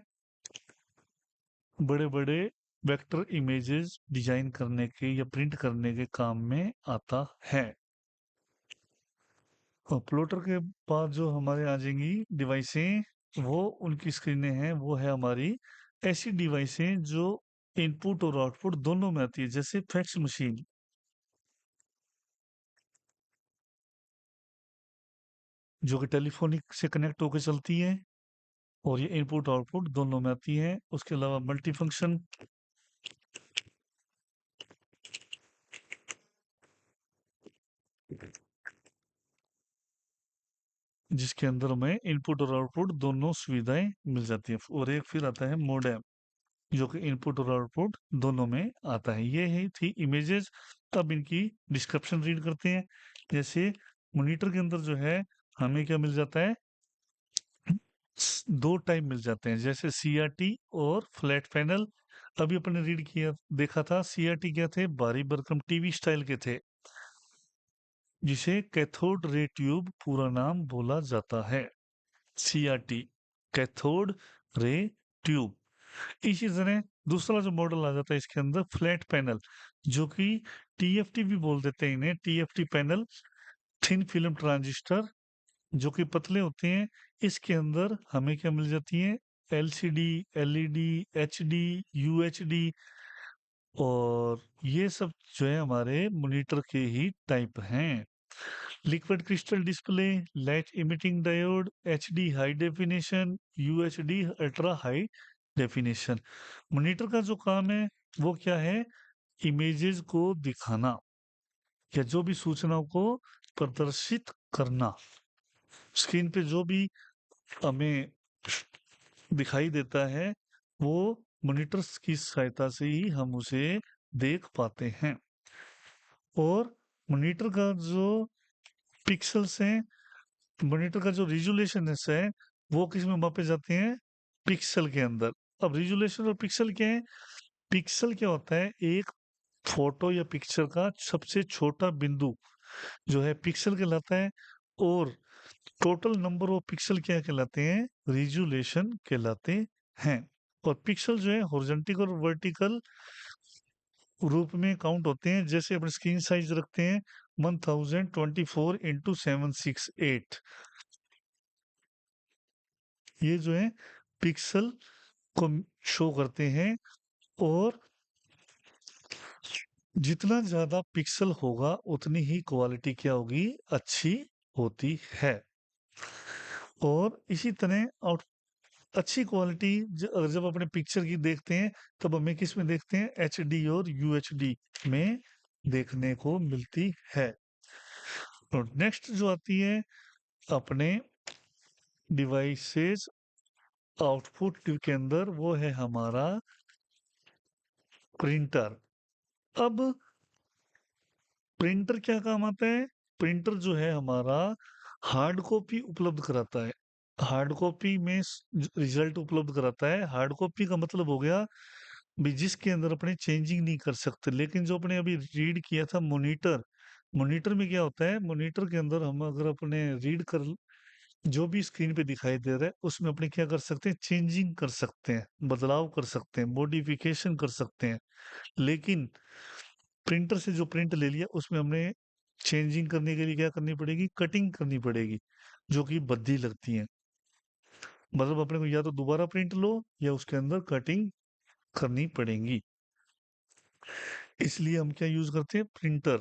बड़े बड़े वेक्टर इमेजेस डिजाइन करने के या प्रिंट करने के काम में आता है। और प्लॉटर के बाद जो हमारे आ जाएंगी डिवाइसें, वो उनकी स्क्रीनें हैं, वो है हमारी ऐसी डिवाइसें जो इनपुट और आउटपुट दोनों में आती है, जैसे फैक्स मशीन, जो कि टेलीफोनिक से कनेक्ट होकर चलती है, और ये इनपुट आउटपुट दोनों में आती है। उसके अलावा मल्टी फंक्शन, जिसके अंदर हमें इनपुट और आउटपुट दोनों सुविधाएं मिल जाती है। और एक फिर आता है मोडेम, जो कि इनपुट और आउटपुट दोनों में आता है। ये है थी इमेजेस। अब इनकी डिस्क्रिप्शन रीड करते हैं। जैसे मॉनिटर के अंदर जो है, हमें क्या मिल जाता है, दो टाइप मिल जाते हैं, जैसे सीआरटी और फ्लैट पैनल। अभी अपने रीड किया देखा था, सीआरटी क्या थे, भारी भरकम टीवी स्टाइल के थे, जिसे कैथोड रे ट्यूब पूरा नाम बोला जाता है, सीआरटी, कैथोड रे ट्यूब। इसी तरह दूसरा जो मॉडल आ जाता है इसके अंदर, फ्लैट पैनल, जो कि टीएफटी भी बोल देते हैं इन्हें, TFT panel, thin film transistor, जो कि पतले होते हैं। इसके अंदर हमें क्या मिल जाती है, एलसीडी, एलईडी, एचडी, यूएचडी, और ये सब जो है हमारे मॉनिटर के ही टाइप हैं। Liquid crystal display, light emitting diode, HD high definition, UHD ultra high definition. Monitor का जो काम है, वो क्या है, इमेजेस को दिखाना या जो भी सूचनाओं को प्रदर्शित करना। स्क्रीन पे जो भी हमें दिखाई देता है, वो मॉनिटर्स की सहायता से ही हम उसे देख पाते हैं। और मॉनिटर का जो पिक्सल्स हैं, मॉनिटर का जो रिजोल्यूशन है, वो किस में मापे जाते हैं, पिक्सल के अंदर। अब रिजोल्यूशन और पिक्सल क्या है, पिक्सल क्या होता है, एक फोटो या पिक्चर का सबसे छोटा बिंदु जो है पिक्सल कहलाता है। और टोटल नंबर ऑफ पिक्सल क्या कहलाते हैं? रिजोल्यूशन कहलाते हैं। और पिक्सल जो है हॉरिजॉन्टल और वर्टिकल रूप में काउंट होते हैं। जैसे अपने स्क्रीन साइज रखते हैं 1024 इंटू 768, ये जो है पिक्सल को शो करते हैं। और जितना ज्यादा पिक्सल होगा उतनी ही क्वालिटी क्या होगी? अच्छी होती है। और इसी तरह आउट अच्छी क्वालिटी जब अपने पिक्चर की देखते हैं तब हमें किस में देखते हैं? एचडी और यूएचडी में देखने को मिलती है। और नेक्स्ट जो आती है अपने डिवाइसेस आउटपुट के अंदर, वो है हमारा प्रिंटर। अब प्रिंटर क्या काम आता है? प्रिंटर जो है हमारा हार्ड कॉपी उपलब्ध कराता है। हार्ड कॉपी में रिजल्ट उपलब्ध कराता है। हार्ड कॉपी का मतलब हो गया भी जिसके अंदर अपने चेंजिंग नहीं कर सकते। लेकिन जो अपने अभी रीड किया था मॉनिटर, मॉनिटर में क्या होता है? मॉनिटर के अंदर हम अगर अपने रीड कर जो भी स्क्रीन पे दिखाई दे रहा है उसमें अपने क्या कर सकते हैं? चेंजिंग कर सकते हैं, बदलाव कर सकते हैं, मॉडिफिकेशन कर सकते हैं। लेकिन प्रिंटर से जो प्रिंट ले लिया उसमें हमने चेंजिंग करने के लिए क्या करनी पड़ेगी? कटिंग करनी पड़ेगी, जो कि भद्दी लगती है। मतलब अपने को या तो दोबारा प्रिंट लो या उसके अंदर कटिंग करनी पड़ेगी। इसलिए हम क्या यूज करते हैं? प्रिंटर।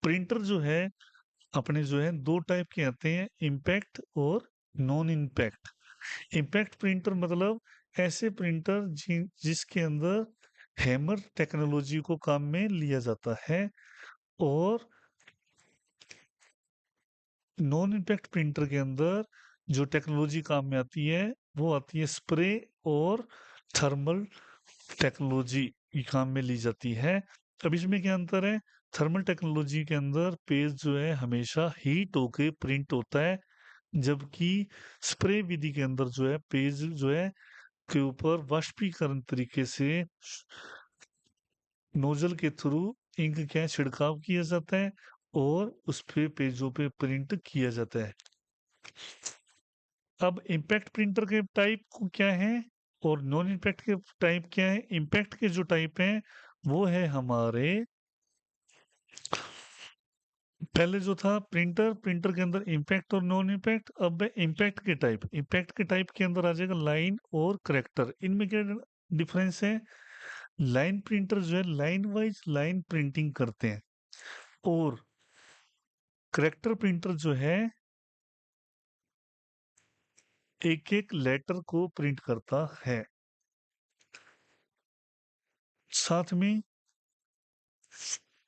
प्रिंटर जो है अपने जो है दो टाइप के आते हैं, इम्पैक्ट और नॉन इम्पैक्ट। इम्पैक्ट प्रिंटर मतलब ऐसे प्रिंटर जिसके अंदर हैमर टेक्नोलॉजी को काम में लिया जाता है। और नॉन इम्पैक्ट प्रिंटर के अंदर जो टेक्नोलॉजी काम में आती है वो आती है स्प्रे और थर्मल टेक्नोलॉजी की काम में ली जाती है। अब इसमें क्या अंतर है? थर्मल टेक्नोलॉजी के अंदर पेज जो है हमेशा हीट होके प्रिंट होता है, जबकि स्प्रे विधि के अंदर जो है पेज जो है के ऊपर वाष्पीकरण तरीके से नोजल के थ्रू इंक क्या है छिड़काव किया जाता है और उस पे पेजों पे प्रिंट किया जाता है। अब इम्पैक्ट प्रिंटर के टाइप क्या है और नॉन इम्पैक्ट के टाइप क्या है? इम्पैक्ट के जो टाइप हैं वो है हमारे, पहले जो था प्रिंटर, प्रिंटर के अंदर इम्पैक्ट और नॉन इम्पैक्ट। अब है इम्पैक्ट के टाइप। इम्पैक्ट के टाइप के अंदर आ जाएगा लाइन और करेक्टर। इनमें क्या डिफरेंस है? लाइन प्रिंटर जो है लाइन वाइज लाइन प्रिंटिंग करते हैं, और करेक्टर प्रिंटर जो है एक एक लेटर को प्रिंट करता है। साथ में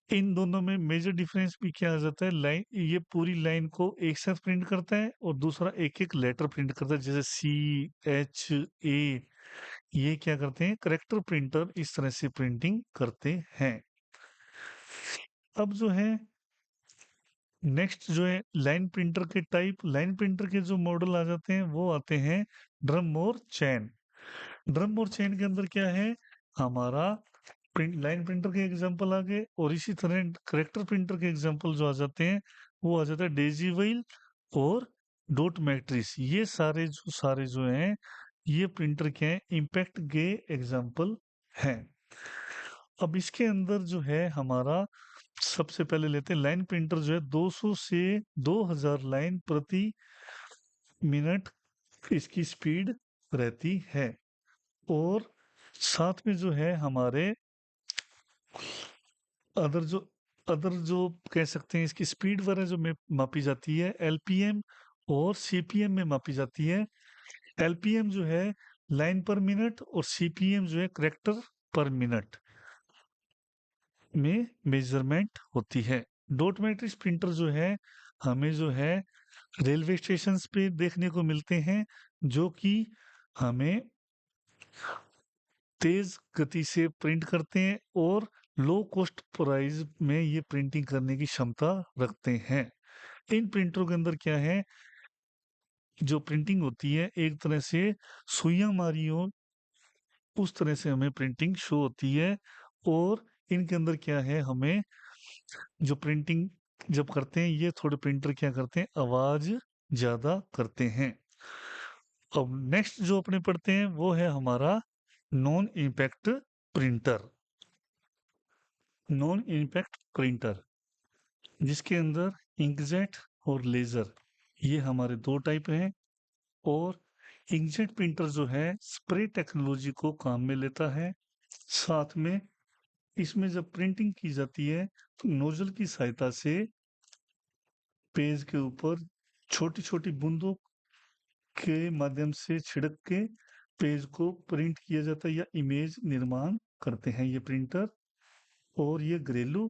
इन दोनों में मेजर डिफरेंस भी क्या आ जाता है? लाइन, ये पूरी लाइन को एक साथ प्रिंट करता है और दूसरा एक एक लेटर प्रिंट करता है, जैसे सी, एच, ए। ये क्या करते हैं? करेक्टर प्रिंटर इस तरह से प्रिंटिंग करते हैं। अब जो है नेक्स्ट जो है लाइन प्रिंटर के टाइप, लाइन प्रिंटर के जो मॉडल आ जाते हैं वो आते हैं ड्रम और चैन। ड्रम और चैन के अंदर क्या है हमारा? प्रिंट लाइन प्रिंटर के एग्जांपल आ गए, और इसी तरह करेक्टर प्रिंटर के एग्जांपल जो आ जाते हैं वो आ जाता है डेजी व्हील और डॉट मैट्रिक्स। ये सारे जो हैं ये प्रिंटर के हैं इम्पैक्ट के एग्जांपल हैं। अब इसके अंदर जो है हमारा सबसे पहले लेते हैं लाइन प्रिंटर जो है 200 से 2000 लाइन प्रति मिनट इसकी स्पीड रहती है। और साथ में जो है हमारे अदर जो अदर जो कह सकते हैं इसकी स्पीड वगैरह जो मापी जाती है एलपीएम और सीपीएम में मापी जाती है। एलपीएम जो है लाइन पर मिनट और सीपीएम जो है करेक्टर पर मिनट में मेजरमेंट होती है। डॉट मैट्रिक्स प्रिंटर जो है हमें जो है रेलवे स्टेशन पे देखने को मिलते हैं, जो कि हमें तेज गति से प्रिंट करते हैं और लो कॉस्ट प्राइस में ये प्रिंटिंग करने की क्षमता रखते हैं। इन प्रिंटरों के अंदर क्या है? जो प्रिंटिंग होती है एक तरह से सुइयां मारी हो उस तरह से हमें प्रिंटिंग शो होती है। और इनके अंदर क्या है, हमें जो प्रिंटिंग जब करते हैं ये थोड़े प्रिंटर क्या करते हैं आवाज ज़्यादा करते हैं। अब नेक्स्ट जो अपने पढ़ते हैं वो है हमारा non impact printer. Non impact printer जिसके अंदर इंकजेट और लेज़र ये हमारे दो टाइप हैं। और इंकजेट प्रिंटर जो है स्प्रे टेक्नोलॉजी को काम में लेता है। साथ में इसमें जब प्रिंटिंग की जाती है तो नोजल की सहायता से पेज के ऊपर छोटी छोटी बूंदों के माध्यम से छिड़क के पेज को प्रिंट किया जाता है या इमेज निर्माण करते हैं ये प्रिंटर। और ये घरेलू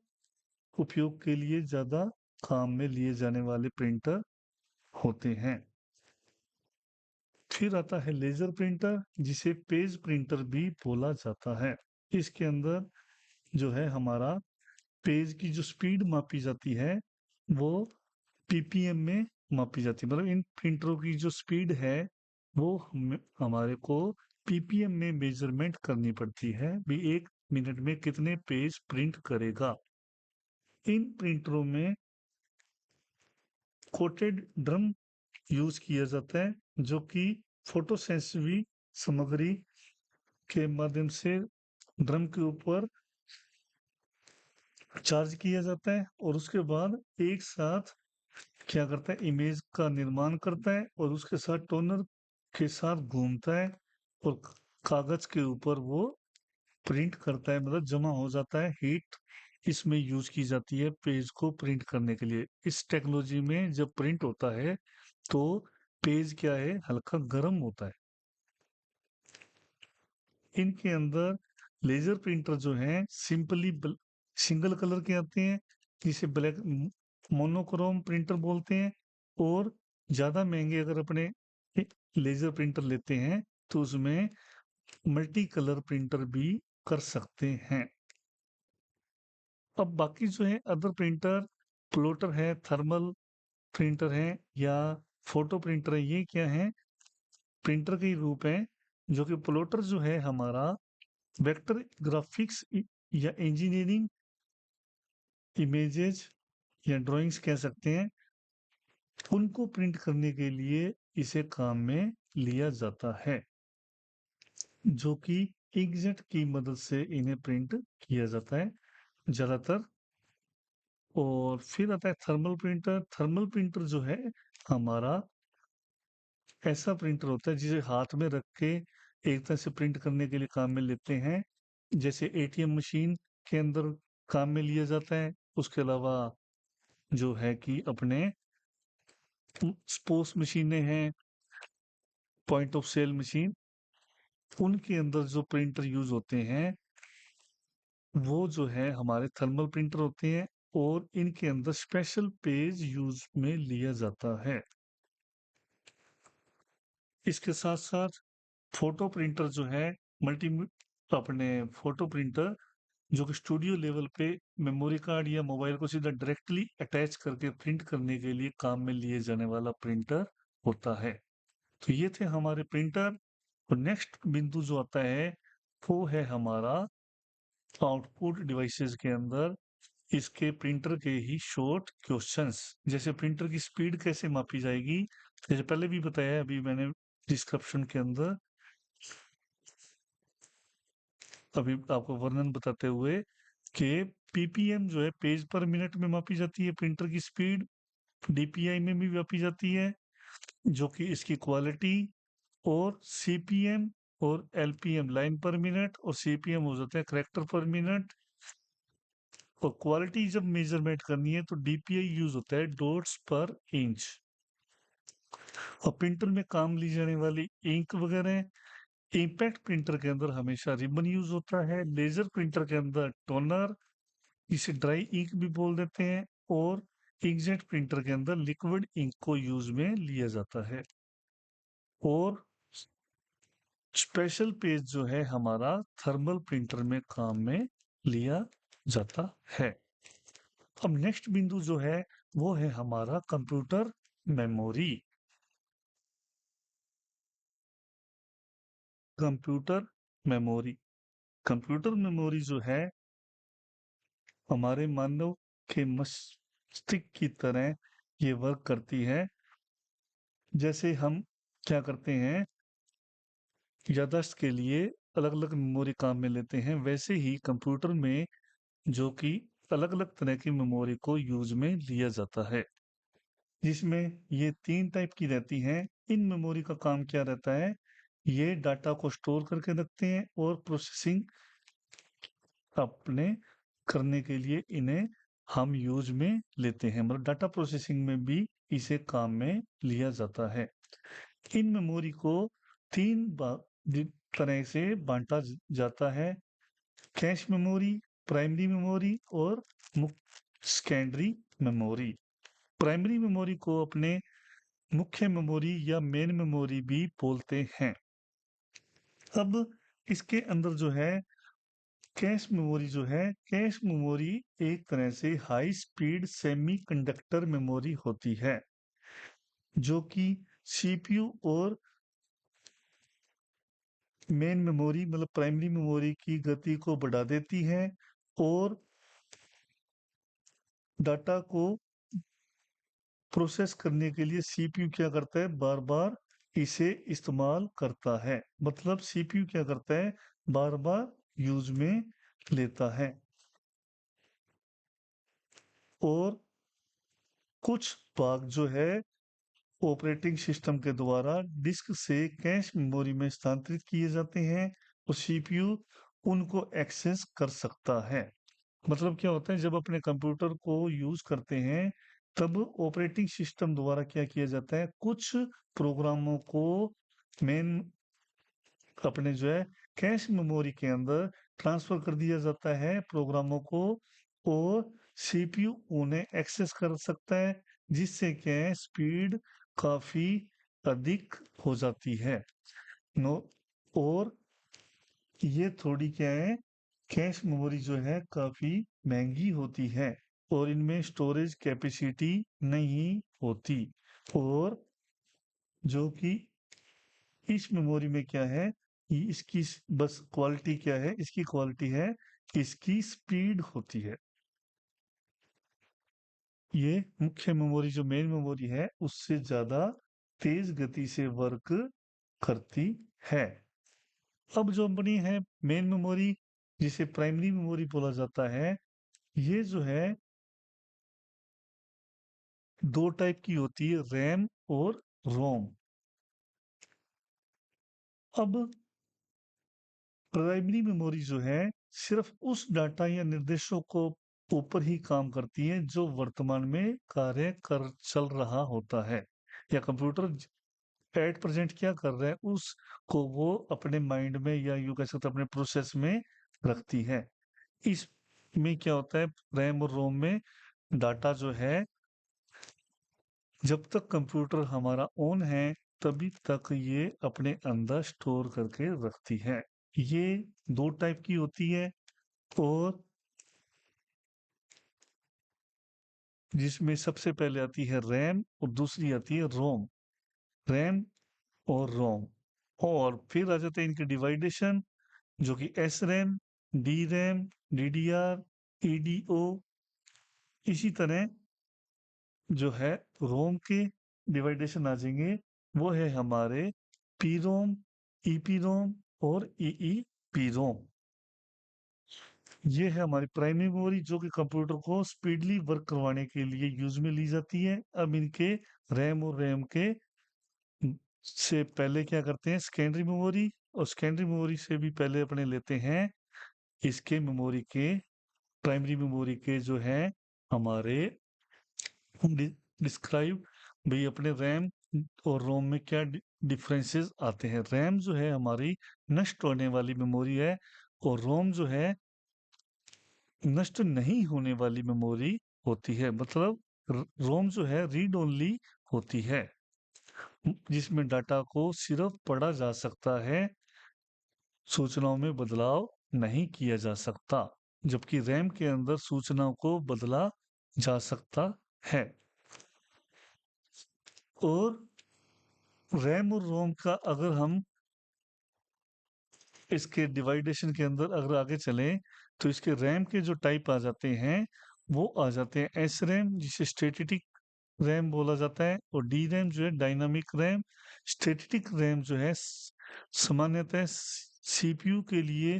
उपयोग के लिए ज़्यादा काम में लिए जाने वाले प्रिंटर होते हैं। फिर आता है लेजर प्रिंटर जिसे पेज प्रिंटर भी बोला जाता है। इसके अंदर जो है हमारा पेज की जो स्पीड मापी जाती है वो पीपीएम में मापी जाती है। मतलब इन प्रिंटरों की जो स्पीड है वो हमारे को पीपीएम में मेजरमेंट करनी पड़ती है भी 1 मिनट में कितने पेज प्रिंट करेगा। इन प्रिंटरों में कोटेड ड्रम यूज किया जाता है जो कि फोटोसेंसिटिव सामग्री के माध्यम से ड्रम के ऊपर चार्ज किया जाता है और उसके बाद एक साथ क्या करता है इमेज का निर्माण करता है और उसके साथ टोनर के साथ घूमता है और कागज के ऊपर वो प्रिंट करता है मतलब जमा हो जाता है। हीट इसमें यूज की जाती है पेज को प्रिंट करने के लिए। इस टेक्नोलॉजी में जब प्रिंट होता है तो पेज क्या है हल्का गर्म होता है। इनके अंदर लेजर प्रिंटर जो है सिंपली सिंगल कलर के आते हैं जिसे ब्लैक मोनोक्रोम प्रिंटर बोलते हैं। और ज़्यादा महंगे अगर अपने लेजर प्रिंटर लेते हैं तो उसमें मल्टी कलर प्रिंटर भी कर सकते हैं। अब बाकी जो है अदर प्रिंटर प्लॉटर है थर्मल प्रिंटर है या फोटो प्रिंटर है ये क्या है प्रिंटर के ही रूप है। जो कि प्लॉटर जो है हमारा वेक्टर ग्राफिक्स या इंजीनियरिंग इमेजेस या ड्राइंग्स कह सकते हैं उनको प्रिंट करने के लिए इसे काम में लिया जाता है जो कि इंकजेट की मदद से इन्हें प्रिंट किया जाता है ज्यादातर। और फिर आता है थर्मल प्रिंटर। थर्मल प्रिंटर जो है हमारा ऐसा प्रिंटर होता है जिसे हाथ में रख के एक तरह से प्रिंट करने के लिए काम में लेते हैं। जैसे एटीएम मशीन के अंदर काम में लिया जाता है। उसके अलावा जो है कि अपने स्पोर्ट्स मशीनें हैं पॉइंट ऑफ सेल मशीन उनके अंदर जो प्रिंटर यूज होते हैं वो जो है हमारे थर्मल प्रिंटर होते हैं। और इनके अंदर स्पेशल पेज यूज में लिया जाता है। इसके साथ साथ फोटो प्रिंटर जो है मल्टी अपने फोटो प्रिंटर जो कि स्टूडियो लेवल पे मेमोरी कार्ड या मोबाइल को सीधा डायरेक्टली अटैच करके प्रिंट करने के लिए काम में लिए जाने वाला प्रिंटर होता है। तो ये थे हमारे प्रिंटर। और नेक्स्ट बिंदु जो आता है वो है हमारा आउटपुट डिवाइसेस के अंदर इसके प्रिंटर के ही शॉर्ट क्वेश्चंस। जैसे प्रिंटर की स्पीड कैसे मापी जाएगी जैसे पहले भी बताया है अभी मैंने डिस्क्रिप्शन के अंदर अभी आपको वर्णन बताते हुए कि पीपीएम जो है पेज पर मिनट में मापी जाती है प्रिंटर की स्पीड। डीपीआई में भी मापी जाती है जो कि इसकी क्वालिटी। और सीपीएम और एलपीएम लाइन पर मिनट और सीपीएम हो जाता है करेक्टर पर मिनट। और क्वालिटी जब मेजरमेंट करनी है तो डीपीआई यूज होता है डॉट्स पर इंच। और प्रिंटर में काम ली जाने वाली इंक वगैरह इम्पैक्ट प्रिंटर के अंदर हमेशा रिबन यूज होता है। लेजर प्रिंटर के अंदर टोनर इसे ड्राई इंक भी बोल देते हैं। और इंकजेट प्रिंटर के अंदर लिक्विड इंक को यूज में लिया जाता है। और स्पेशल पेज जो है हमारा थर्मल प्रिंटर में काम में लिया जाता है। अब नेक्स्ट बिंदु जो है वो है हमारा computer memory. Computer memory computer memory जो है हमारे मानव के मस्तिष्क की तरह ये वर्क करती है। जैसे हम क्या करते हैं, याददाश्त के लिए अलग-अलग मेमोरी काम में लेते हैं, वैसे ही कंप्यूटर में जो कि अलग-अलग तरह की मेमोरी को यूज़ में लिया जाता है, जिसमें ये 3 टाइप की रहती हैं। इन मेमोरी का काम क्या रहता है? ये डाटा को स्टोर करके रखते हैं और प्रोसेसिंग अपने करने के लिए इन्हें हम यूज़ में लेते हैं। मतलब डाटा प्रोसेसिंग में भी इसे काम में लिया जाता है। इन मेमोरी को 3 तरह से बाँटा जाता है। कैश मेमोरी, प्राइमरी मेमोरी और सेकेंडरी मेमोरी। प्राइमरी मेमोरी को अपने मुख्य मेमोरी या मेन मेमोरी भी बोलते हैं। अब इसके अंदर जो है कैश मेमोरी जो है, कैश मेमोरी एक तरह से हाई स्पीड सेमीकंडक्टर मेमोरी होती है, जो कि सीपीयू और मेन मेमोरी मतलब प्राइमरी मेमोरी की गति को बढ़ा देती है और डाटा को प्रोसेस करने के लिए सीपीयू क्या करता है, बार बार इसे इस्तेमाल करता है। मतलब सीपीयू क्या करता है, बार बार यूज में लेता है। और कुछ भाग जो है ऑपरेटिंग सिस्टम के द्वारा डिस्क से कैश मेमोरी में स्थानांतरित किए जाते हैं और सीपीयू उनको एक्सेस कर सकता है। मतलब क्या होता है, जब अपने कंप्यूटर को यूज करते हैं तब ऑपरेटिंग सिस्टम द्वारा क्या किया जाता है, कुछ प्रोग्रामों को मेन अपने जो है कैश मेमोरी के अंदर ट्रांसफर कर दिया जाता है प्रोग्रामों को, और सीपीयू उन्हें एक्सेस कर सकता है, जिससे क्या है स्पीड काफी अधिक हो जाती है। नो, और ये थोड़ी क्या है, कैश मेमोरी जो है काफी महंगी होती है और इनमें स्टोरेज कैपेसिटी नहीं होती। और जो कि इस मेमोरी में क्या है, इसकी बस क्वालिटी क्या है, इसकी क्वालिटी है कि इसकी स्पीड होती है। ये मुख्य मेमोरी जो मेन मेमोरी है उससे ज्यादा तेज गति से वर्क करती है। अब जो अपनी है मेन मेमोरी, जिसे प्राइमरी मेमोरी बोला जाता है, ये जो है 2 टाइप की होती है, रैम और रोम। अब प्राइमरी मेमोरी जो है सिर्फ उस डाटा या निर्देशों को ऊपर ही काम करती है जो वर्तमान में कार्य कर चल रहा होता है, या कंप्यूटर एट प्रेजेंट क्या कर रहा है उसको वो अपने माइंड में या यूं कह सकते हैं अपने प्रोसेस में रखती है। इसमें क्या होता है, रैम और रोम में डाटा जो है जब तक कंप्यूटर हमारा ऑन है तभी तक ये अपने अंदर स्टोर करके रखती है। ये 2 टाइप की होती है, और जिसमें सबसे पहले आती है रैम और दूसरी आती है रोम। रैम और रोम, और फिर आ जाते हैं इनके डिवाइडेशन, जो कि S RAM, D RAM, D D R, E D O. इसी तरह जो है रोम के डिवाइडेशन आ जाएंगे, वो है हमारे P ROM, E P ROM और ई ई पी रोम। ये है हमारी प्राइमरी मेमोरी जो कि कंप्यूटर को स्पीडली वर्क करवाने के लिए यूज में ली जाती है। अब इनके रैम और रैम के से पहले क्या करते हैं, सेकेंडरी मेमोरी, और सेकेंडरी मेमोरी से भी पहले अपने लेते हैं इसके मेमोरी के प्राइमरी मेमोरी के जो है हमारे डिस्क्राइब भाई अपने रैम और रोम में क्या डिफरेंसेस आते हैं। रैम जो है हमारी नष्ट होने वाली मेमोरी है, और रोम जो है नष्ट नहीं होने वाली मेमोरी होती है। मतलब रोम जो है रीड ओनली होती है, जिसमें डाटा को सिर्फ पढ़ा जा सकता है, सूचनाओं में बदलाव नहीं किया जा सकता। जबकि रैम के अंदर सूचनाओं को बदला जा सकता है। और रैम और रोम का अगर हम इसके डिवाइडेशन के अंदर अगर आगे चलें तो इसके रैम के जो टाइप आ जाते हैं वो आ जाते हैं एस रैम, जिसे स्टैटिक रैम बोला जाता है, और डी रैम जो है डायनामिक रैम। स्टैटिक रैम जो है सामान्यतः सीपीयू के लिए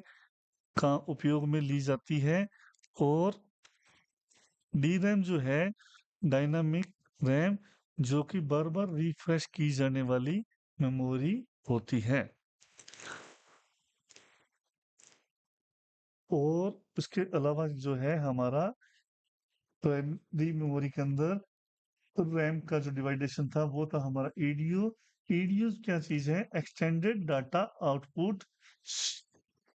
का उपयोग में ली जाती है, और डी रैम जो है डायनामिक रैम, जो कि बार बार रिफ्रेश की जाने वाली मेमोरी होती है। और उसके अलावा जो है हमारा प्राइमरी मेमोरी के अंदर रैम का जो डिवाइडेशन था वो था हमारा ईडीयू। ईडीयू क्या चीज है? एक्सटेंडेड डाटा आउटपुट,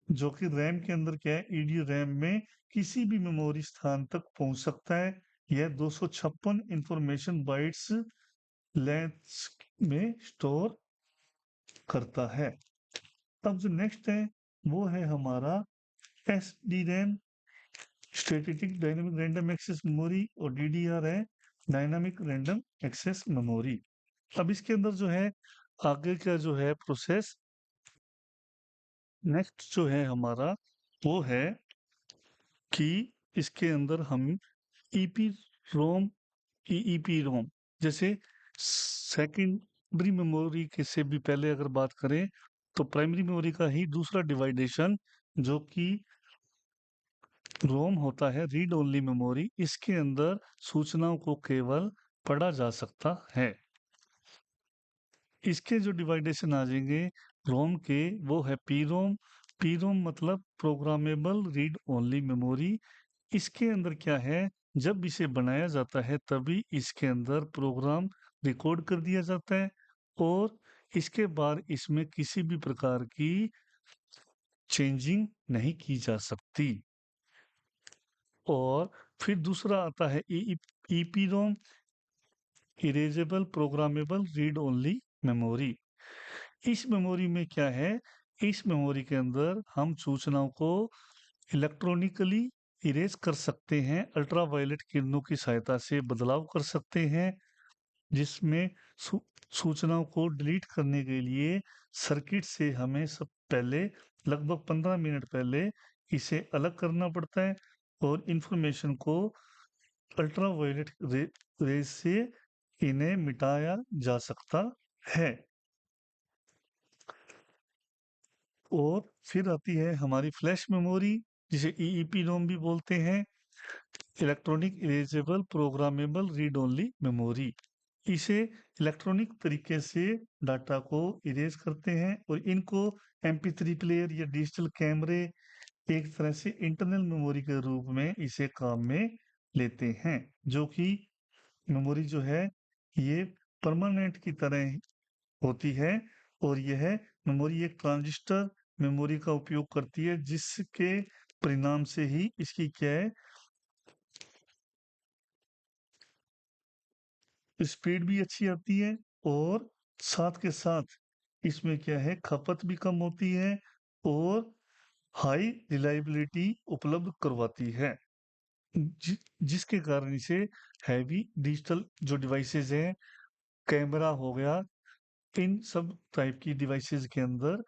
जो कि रैम के अंदर क्या है, ईडीयू रैम में किसी भी मेमोरी स्थान तक पहुंच सकता है। यह 256 इंफॉर्मेशन बाइट्स लेंथ में स्टोर करता है। अब जो नेक्स्ट है वो है हमारा S D RAM, static dynamic random access memory, और डीडीआर है डायनामिक रैंडम एक्सेस मेमोरी। अब इसके अंदर जो है आगे का जो है प्रोसेस, नेक्स्ट जो है हमारा वो है कि इसके अंदर हम ईपी रोम, ईईपी रोम, जैसे सेकेंडरी मेमोरी के से भी पहले अगर बात करें तो प्राइमरी मेमोरी का ही दूसरा डिवाइडेशन जो कि रोम होता है, रीड ओनली मेमोरी, इसके अंदर सूचनाओं को केवल पढ़ा जा सकता है। इसके जो डिवाइडेशन आ जाएंगे रोम के, वो है पी रोम। पी रोम मतलब प्रोग्रामेबल रीड ओनली मेमोरी। इसके अंदर क्या है, जब इसे बनाया जाता है तभी इसके अंदर प्रोग्राम रिकॉर्ड कर दिया जाता है, और इसके बाद इसमें किसी भी प्रकार की चेंजिंग नहीं की जा सकती। और फिर दूसरा आता है EP ROM, erasable programmable read only memory. इस मेमोरी में क्या है, इस मेमोरी के अंदर हम सूचनाओं को इलेक्ट्रॉनिकली इरेज कर सकते हैं, अल्ट्रावायलेट किरणों की सहायता से बदलाव कर सकते हैं, जिसमें सू, सूचनाओं को डिलीट करने के लिए सर्किट से हमें सब पहले लगभग 15 मिनट पहले इसे अलग करना पड़ता है, और इंफॉर्मेशन को अल्ट्रावायलेट रेज से इन्हें मिटाया जा सकता है। और फिर आती है हमारी फ्लैश मेमोरी, जिसे ईईपी रोम भी बोलते हैं, electronic erasable programmable read only memory. इसे इलेक्ट्रॉनिक तरीके से डाटा को इरेज करते हैं, और इनको MP3 प्लेयर या डिजिटल कैमरे एक तरह से इंटरनल मेमोरी के रूप में इसे काम में लेते हैं, जो कि मेमोरी जो है ये परमानेंट की तरह होती है। और यह मेमोरी एक ट्रांजिस्टर मेमोरी का उपयोग करती है, जिसके परिणाम से ही इसकी क्या है, स्पीड भी अच्छी आती है, और साथ के साथ इसमें क्या है, खपत भी कम होती है, और हाई रिलायबिलिटी उपलब्ध करवाती है, जिसके कारण इसे हैवी डिजिटल जो डिवाइसेस हैं, कैमरा हो गया, इन सब टाइप की डिवाइसेस के अंदर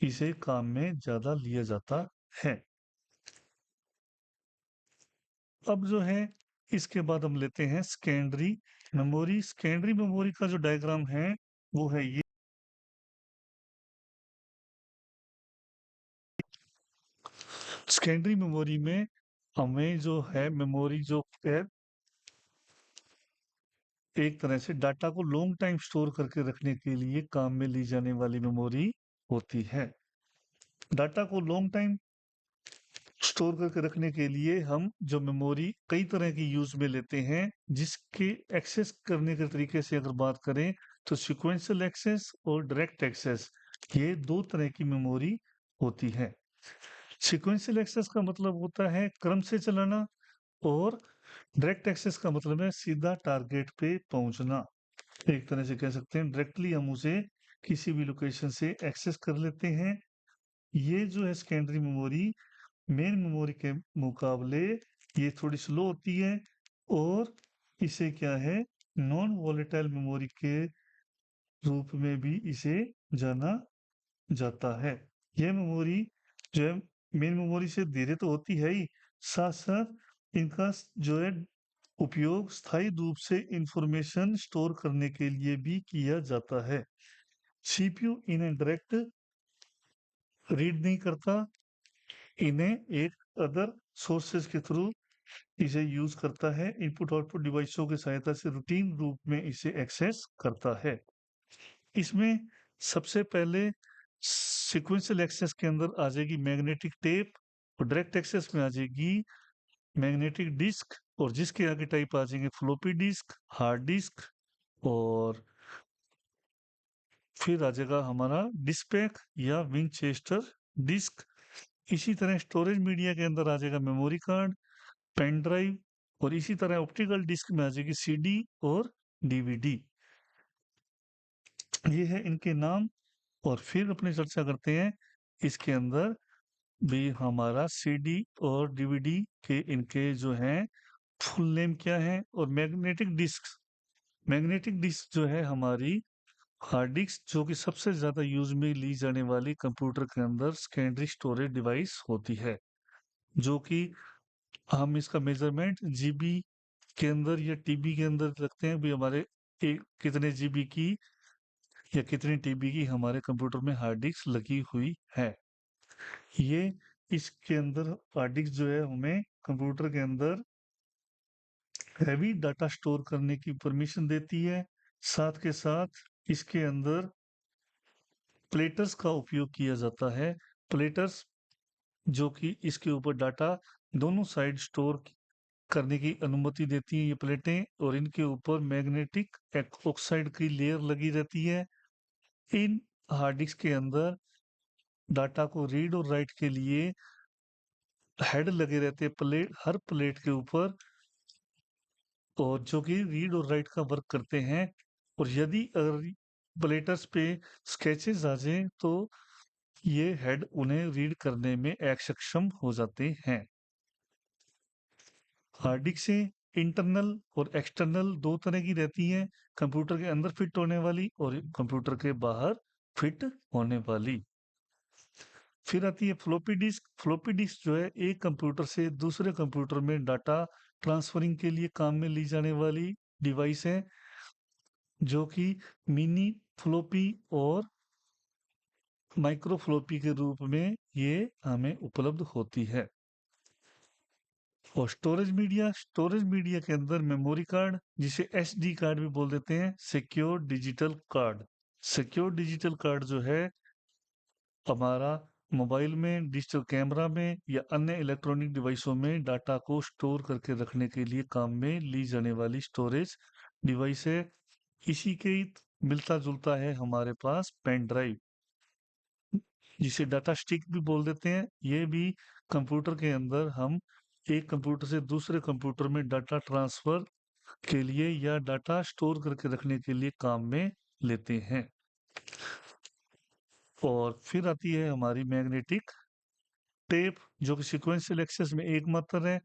इसे काम में ज्यादा लिया जाता है। अब जो है इसके बाद हम लेते हैं सेकेंडरी मेमोरी। सेकेंडरी मेमोरी का जो डायग्राम है वो है ये। सेकेंडरी मेमोरी में हमें जो है मेमोरी जो है एक तरह से डाटा को लॉन्ग टाइम स्टोर करके रखने के लिए काम में ली जाने वाली मेमोरी होती है। डाटा को लॉन्ग टाइम स्टोर करके रखने के लिए हम जो मेमोरी कई तरह की यूज में लेते हैं, जिसके एक्सेस करने के तरीके से अगर बात करें तो सिक्वेंशियल एक्सेस और डायरेक्ट एक्सेस, ये दो तरह की मेमोरी होती है। सिक्वेंशियल एक्सेस का मतलब होता है क्रम से चलाना, और डायरेक्ट एक्सेस का मतलब है सीधा टारगेट पे पहुंचना। एक तरह से कह सकते हैं डायरेक्टली हम उसे किसी भी लोकेशन से एक्सेस कर लेते हैं। ये जो है सेकेंडरी मेमोरी मेन मेमोरी के मुकाबले ये थोड़ी स्लो होती है, और इसे क्या है, नॉन वॉलेटाइल मेमोरी के रूप में भी इसे जाना जाता है। यह मेमोरी जो है मेन मेमोरी से धीरे तो होती है ही, साथ साथ इनका जो है उपयोग स्थायी रूप से इंफॉर्मेशन स्टोर करने के लिए भी किया जाता है। सीपीयू इन्हें डायरेक्ट रीड नहीं करता, इन्हें एक अदर सोर्सेज के थ्रू इसे यूज करता है, इनपुट आउटपुट डिवाइसों की सहायता से रूटीन रूप में इसे एक्सेस करता है। इसमें सबसे पहले सीक्वेंशियल एक्सेस के अंदर आ जाएगी मैग्नेटिक टेप, और डायरेक्ट एक्सेस में आ जाएगी मैग्नेटिक डिस्क, और जिसके आगे टाइप आ जाएंगे फ्लोपी डिस्क, हार्ड डिस्क, और फिर आ जाएगा हमारा डिस्पैक या विंचेस्टर डिस्क। इसी तरह स्टोरेज मीडिया के अंदर आ जाएगा मेमोरी कार्ड, पेन ड्राइव, और इसी तरह ऑप्टिकल डिस्क में आ जाएगी सीडी और डीवीडी। ये है इनके नाम। और फिर अपनी चर्चा करते हैं इसके अंदर भी हमारा सीडी और डीवीडी के इनके जो हैं फुल नेम क्या है। और मैग्नेटिक डिस्क जो है हमारी हार्ड डिस्क, जो कि सबसे ज्यादा यूज में ली जाने वाली कंप्यूटर के अंदर सेकेंडरी स्टोरेज डिवाइस होती है, जो कि हम इसका मेजरमेंट जीबी के अंदर या टीबी के अंदर रखते हैं भी हमारे कितने जीबी की या कितनी टीबी की हमारे कंप्यूटर में हार्ड डिस्क लगी हुई है। ये इसके अंदर हार्ड डिस्क जो है हमें कंप्यूटर के अंदर हैवी डाटा स्टोर करने की परमिशन देती है। साथ के साथ इसके अंदर प्लेटर्स का उपयोग किया जाता है। प्लेटर्स जो कि इसके ऊपर डाटा दोनों साइड स्टोर करने की अनुमति देती है ये प्लेटें, और इनके ऊपर मैग्नेटिक ऑक्साइड की लेयर लगी रहती है। इन हार्ड डिस्क के अंदर डाटा को रीड और राइट के लिए हेड लगे रहते हैं हर प्लेट के ऊपर, और जो कि रीड और राइट का वर्क करते हैं। और यदि अगर प्लेटर्स पे स्केचेस आ जाएं तो ये हेड उन्हें रीड करने में अक्षम हो जाते हैं। हार्ड डिस्क से इंटरनल और एक्सटर्नल दो तरह की रहती है, कंप्यूटर के अंदर फिट होने वाली और कंप्यूटर के बाहर फिट होने वाली। फिर आती है फ्लोपी डिस्क। फ्लोपी डिस्क जो है एक कंप्यूटर से दूसरे कंप्यूटर में डाटा ट्रांसफरिंग के लिए काम में ली जाने वाली डिवाइस है, जो कि मिनी फ्लोपी और माइक्रो फ्लोपी के रूप में ये हमें उपलब्ध होती है। और स्टोरेज मीडिया के अंदर मेमोरी कार्ड, जिसे एसडी कार्ड भी बोल देते हैं, secure digital card. Secure digital card जो है हमारा मोबाइल में, डिजिटल कैमरा में या अन्य इलेक्ट्रॉनिक डिवाइसों में डाटा को स्टोर करके रखने के लिए काम में ली जाने वाली स्टोरेज डिवाइस है। इसी के ही मिलता जुलता है हमारे पास पेन ड्राइव, जिसे डाटा स्टिक भी बोल देते हैं। ये भी कंप्यूटर के अंदर हम एक कंप्यूटर से दूसरे कंप्यूटर में डाटा ट्रांसफर के लिए या डाटा स्टोर करके रखने के लिए काम में लेते हैं। और फिर आती है हमारी मैग्नेटिक टेप, जो कि सीक्वेंशियल एक्सेस में एकमात्र है।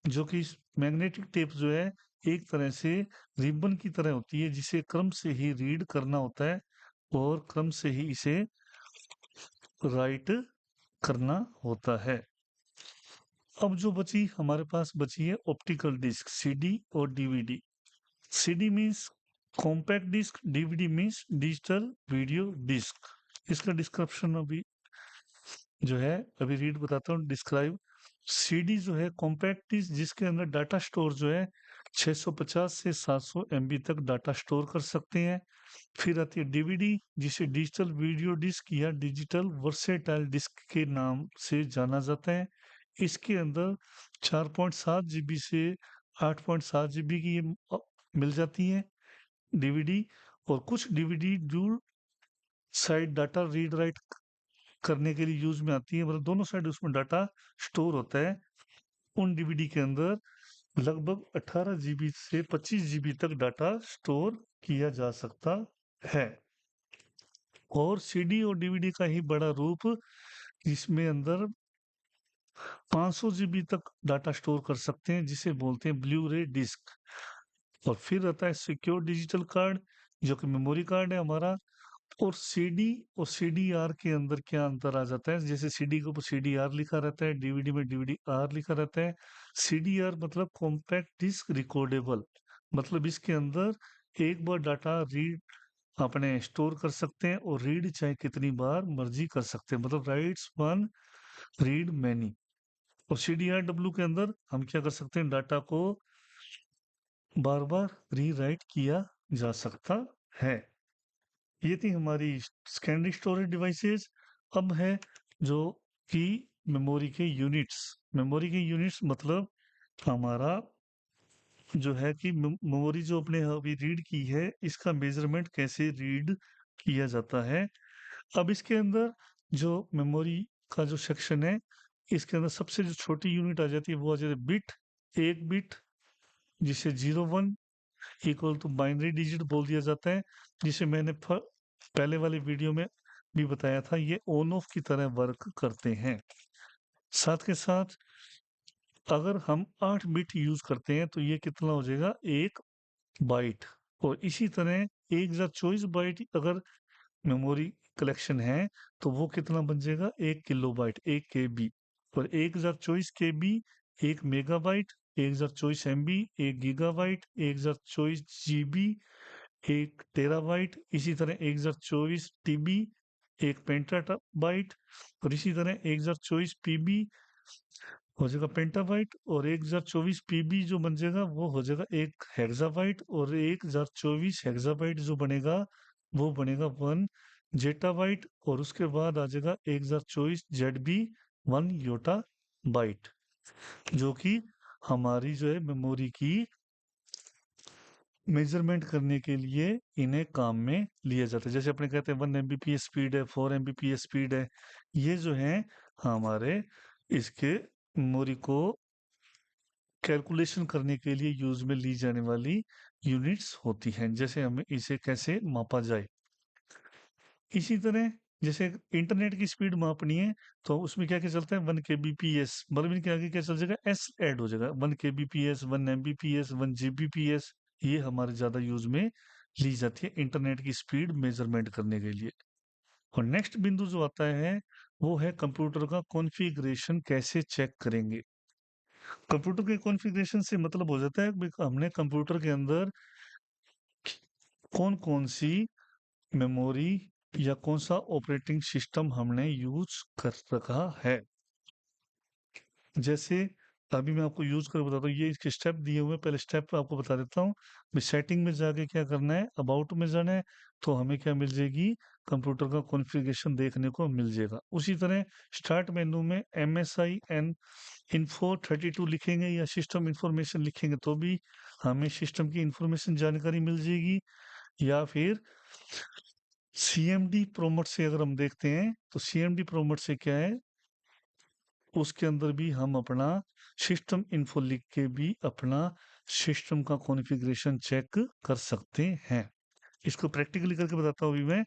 जो कि मैग्नेटिक टेप जो है एक तरह से रिबन की तरह होती है, जिसे क्रम से ही रीड करना होता है और क्रम से ही इसे राइट करना होता है। अब जो बची हमारे पास बची है ऑप्टिकल डिस्क, सीडी और DVD. CD means compact disc, DVD means digital video disc. इसका डिस्क्रिप्शन अभी जो है अभी रीड बताता हूँ, डिस्क्राइब। सीडी जो है कॉम्पैक्ट डिस्क, जिसके अंदर डाटा स्टोर जो है 650 से 700 एमबी तक डाटा स्टोर कर सकते हैं। फिर आती है डीवीडी, जिसे डिजिटल वीडियो डिस्क या डिजिटल वर्सेटाइल डिस्क के नाम से जाना जाता है। इसके अंदर 4.7 जीबी से 8.7 जीबी की मिल जाती है डीवीडी। और कुछ DVD dual side data read write करने के लिए यूज में आती है, मतलब दोनों साइड उसमें डाटा स्टोर होता है। उन डीवीडी के अंदर लगभग 18 जीबी से 25 जीबी तक डाटा स्टोर किया जा सकता है। और सीडी और डीवीडी का ही बड़ा रूप, इसमें अंदर 500 जीबी तक डाटा स्टोर कर सकते हैं, जिसे बोलते हैं ब्लू रे डिस्क। और फिर आता है सिक्योर डिजिटल कार्ड, जो कि मेमोरी कार्ड है हमारा। और सीडी और सीडीआर के अंदर क्या अंतर आ जाता है? जैसे सीडी के ऊपर सीडीआर लिखा रहता है, डीवीडी में डीवीडीआर लिखा रहता है। सीडीआर मतलब कॉम्पैक्ट डिस्क रिकॉर्डेबल, मतलब इसके अंदर एक बार डाटा रीड अपने स्टोर कर सकते हैं और रीड चाहे कितनी बार मर्जी कर सकते हैं, मतलब राइट्स वन रीड मैनी। और सीडीआर डब्ल्यू के अंदर हम क्या कर सकते हैं, डाटा को बार बार रीराइट किया जा सकता है। ये थी हमारी सेकेंडरी स्टोरेज डिवाइसेस। अब है जो कि मेमोरी के यूनिट्स। मेमोरी के यूनिट्स मतलब हमारा जो है कि मेमोरी जो अपने अभी रीड की है, इसका मेजरमेंट कैसे रीड किया जाता है। अब इसके अंदर जो मेमोरी का जो सेक्शन है, इसके अंदर सबसे जो छोटी यूनिट आ जाती है वो आ जाती है बिट। एक बिट जिसे 01 इक्वल टू बाइनरी डिजिट बोल दिया जाता है, जिसे मैंने पहले वाले वीडियो में भी बताया था, ये ऑन ऑफ की तरह वर्क करते हैं। साथ के साथ अगर हम 8 बिट यूज करते हैं तो ये कितना हो जाएगा, 1 बाइट। और इसी तरह 1024 बाइट अगर मेमोरी कलेक्शन है तो वो कितना बन जाएगा, 1 किलोबाइट, 1 KB। और 1024 KB 1 megabyte, 1024 MB 1 gigabyte, 1024 GB 1 terabyte, इसी तरह 1024 TB 1 पेंटाबाइट। और इसी तरह 1024 PB हो जाएगा पेंटाबाइट। और 1024 PB जो बन जाएगा वो हो जाएगा 1 हेक्साबाइट। और 1024 हेक्साबाइट जो बनेगा वो बनेगा 1 जेटाबाइट। और उसके बाद आ जाएगा 1024 ZB 1 योटाबाइट, जो कि हमारी जो है मेमोरी की मेजरमेंट करने के लिए इन्हें काम में लिया जाता है। जैसे अपने कहते हैं 1 MBps स्पीड है, 4 MBps स्पीड है, ये जो है हमारे इसके मेमोरी को कैलकुलेशन करने के लिए यूज में ली जाने वाली यूनिट्स होती हैं। जैसे हमें इसे कैसे मापा जाए, इसी तरह जैसे इंटरनेट की स्पीड मापनी है तो उसमें क्या क्या चलता है, 1 kbps, मतलब इनके आगे क्या चल जाएगा, एस ऐड हो जाएगा, 1 kbps, 1 MBps, 1 Gbps। ये हमारे ज्यादा यूज में ली जाती है इंटरनेट की स्पीड मेजरमेंट करने के लिए। और नेक्स्ट बिंदु जो आता है वो है कंप्यूटर का कॉन्फ़िगरेशन कैसे चेक करेंगे। कंप्यूटर के कॉन्फ़िगरेशन से मतलब हो जाता है कि हमने कंप्यूटर के अंदर कौन कौन सी मेमोरी या कौन सा ऑपरेटिंग सिस्टम हमने यूज कर रखा है। जैसे अभी मैं आपको यूज कर बताता हूँ, ये इसके स्टेप दिए हुए हैं, पहले स्टेप आपको बता देता हूँ। सेटिंग में जाके क्या करना है, अबाउट में जाना है, तो हमें क्या मिल जाएगी, कंप्यूटर का कॉन्फ़िगरेशन देखने को मिल जाएगा। उसी तरह स्टार्ट मेनू में MSI एन इन्फो 32 लिखेंगे या सिस्टम इंफॉर्मेशन लिखेंगे तो भी हमें सिस्टम की इंफॉर्मेशन जानकारी मिल जाएगी। या फिर CMD प्रोमोट से अगर हम देखते हैं तो CMD प्रोमोट से क्या है, उसके अंदर भी हम अपना सिस्टम इन्फो लिख के भी अपना सिस्टम का कॉन्फ़िगरेशन चेक कर सकते हैं। इसको प्रैक्टिकली करके बताता हूँ अभी मैं,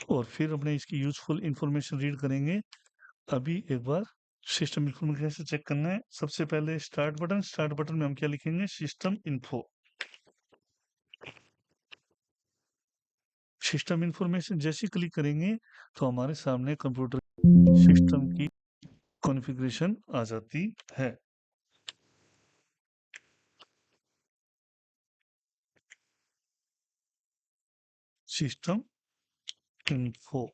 और फिर अपने इसकी यूजफुल इंफॉर्मेशन रीड करेंगे। अभी एक बार सिस्टम इन्फॉर्मेशन कैसे चेक करना है, सबसे पहले स्टार्ट बटन में हम क्या लिखेंगे, सिस्टम इन्फो। सिस्टम इंफॉर्मेशन जैसे क्लिक करेंगे तो हमारे सामने कंप्यूटर सिस्टम की कॉन्फ़िगरेशन आ जाती है। सिस्टम इन्फो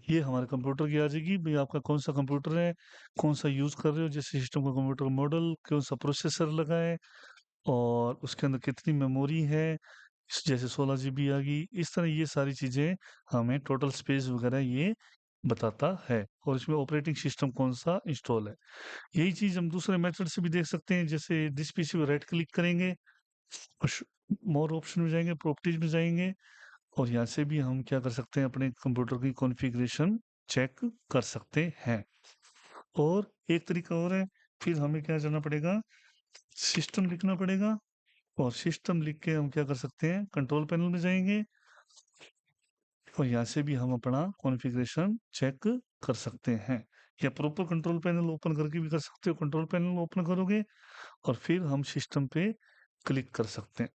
ये हमारे कंप्यूटर की आ जाएगी भाई, आपका कौन सा कंप्यूटर है, कौन सा यूज कर रहे हो, जैसे सिस्टम का कंप्यूटर मॉडल, कौन सा प्रोसेसर लगा है, और उसके अंदर कितनी मेमोरी है, जैसे 16 GB आ गई, इस तरह ये सारी चीजें हमें टोटल स्पेस वगैरह ये बताता है। और इसमें ऑपरेटिंग सिस्टम कौन सा इंस्टॉल है। यही चीज हम दूसरे मेथड से भी देख सकते हैं, जैसे दिस पीसी पे राइट क्लिक करेंगे, मोर ऑप्शन में जाएंगे, प्रॉपर्टीज में जाएंगे, और यहाँ से भी हम क्या कर सकते हैं, अपने कंप्यूटर की कॉन्फ़िगरेशन चेक कर सकते हैं। और एक तरीका और है, फिर हमें क्या करना पड़ेगा, सिस्टम लिखना पड़ेगा, और सिस्टम लिख के हम क्या कर सकते हैं, कंट्रोल पैनल में जाएंगे, और यहाँ से भी हम अपना कॉन्फ़िगरेशन चेक कर सकते हैं। या प्रॉपर कंट्रोल पैनल ओपन करके भी कर सकते हो, कंट्रोल पैनल ओपन करोगे और फिर हम सिस्टम पे क्लिक कर सकते हैं।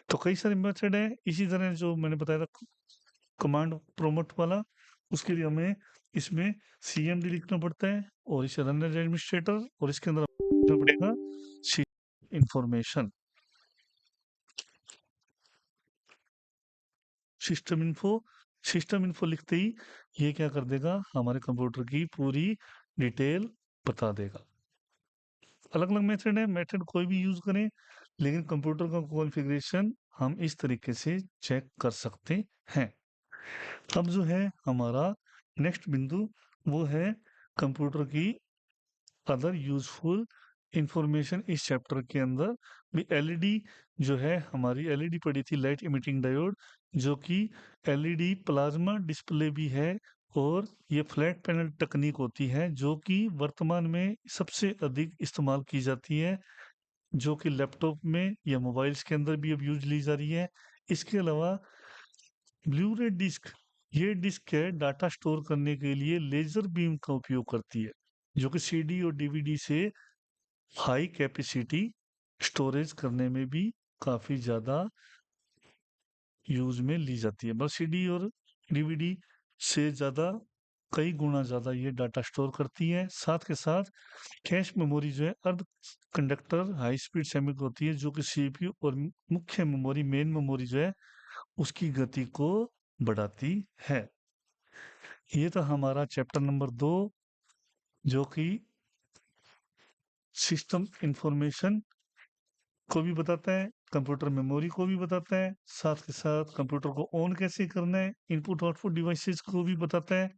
तो कई सारे मेथड है इसी तरह जो मैंने बताया था कमांड प्रोम्प्ट वाला, उसके लिए हमें इसमें सीएमडी लिखना पड़ता है और इसे रन एज एडमिनिस्ट्रेटर, और इसके अंदर लिखना पड़ेगा information, system info. System info लिखते ही ये क्या कर देगा, हमारे कंप्यूटर की पूरी डिटेल बता देगा। अलग अलग मेथड है, मेथड कोई भी यूज करें, लेकिन कंप्यूटर का कॉन्फ़िगरेशन हम इस तरीके से चेक कर सकते हैं। अब जो है हमारा नेक्स्ट बिंदु, वो है कंप्यूटर की अदर यूजफुल इंफॉर्मेशन। इस चैप्टर के अंदर भी एलईडी जो है, हमारी एलईडी पड़ी थी, लाइट इमिटिंग डायोड, जो कि एलईडी प्लाज्मा डिस्प्ले भी है, और ये फ्लैट पैनल तकनीक होती है जो कि वर्तमान में सबसे अधिक इस्तेमाल की जाती है, जो कि लैपटॉप में या मोबाइल्स के अंदर भी अब यूज ली जा रही है। इसके अलावा ब्लू रे डिस्क, ये डिस्क है डाटा स्टोर करने के लिए लेजर बीम का उपयोग करती है, जो कि सीडी और डीवीडी से हाई कैपेसिटी स्टोरेज करने में भी काफी ज्यादा यूज में ली जाती है। बस सीडी और डीवीडी से ज्यादा, कई गुना ज्यादा ये डाटा स्टोर करती है। साथ के साथ कैश मेमोरी जो है अर्ध कंडक्टर हाई स्पीड सेमी होती है, जो कि सीपीयू और मुख्य मेमोरी मेन मेमोरी जो है उसकी गति को बढ़ाती है। ये था हमारा चैप्टर नंबर 2, जो कि सिस्टम इंफॉर्मेशन को भी बताता है, कंप्यूटर मेमोरी को भी बताता है, साथ के साथ कंप्यूटर को ऑन कैसे करना है, इनपुट आउटपुट डिवाइसेस को भी बताता है।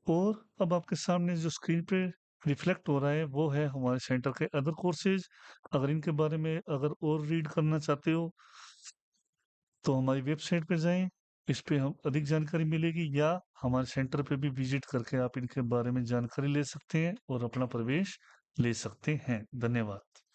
और अब आपके सामने जो स्क्रीन पे रिफ्लेक्ट हो रहा है वो है हमारे सेंटर के अदर कोर्सेज। अगर इनके बारे में अगर और रीड करना चाहते हो तो हमारी वेबसाइट पे जाएं, इस पे हम अधिक जानकारी मिलेगी, या हमारे सेंटर पे भी विजिट करके आप इनके बारे में जानकारी ले सकते हैं और अपना प्रवेश ले सकते हैं। धन्यवाद।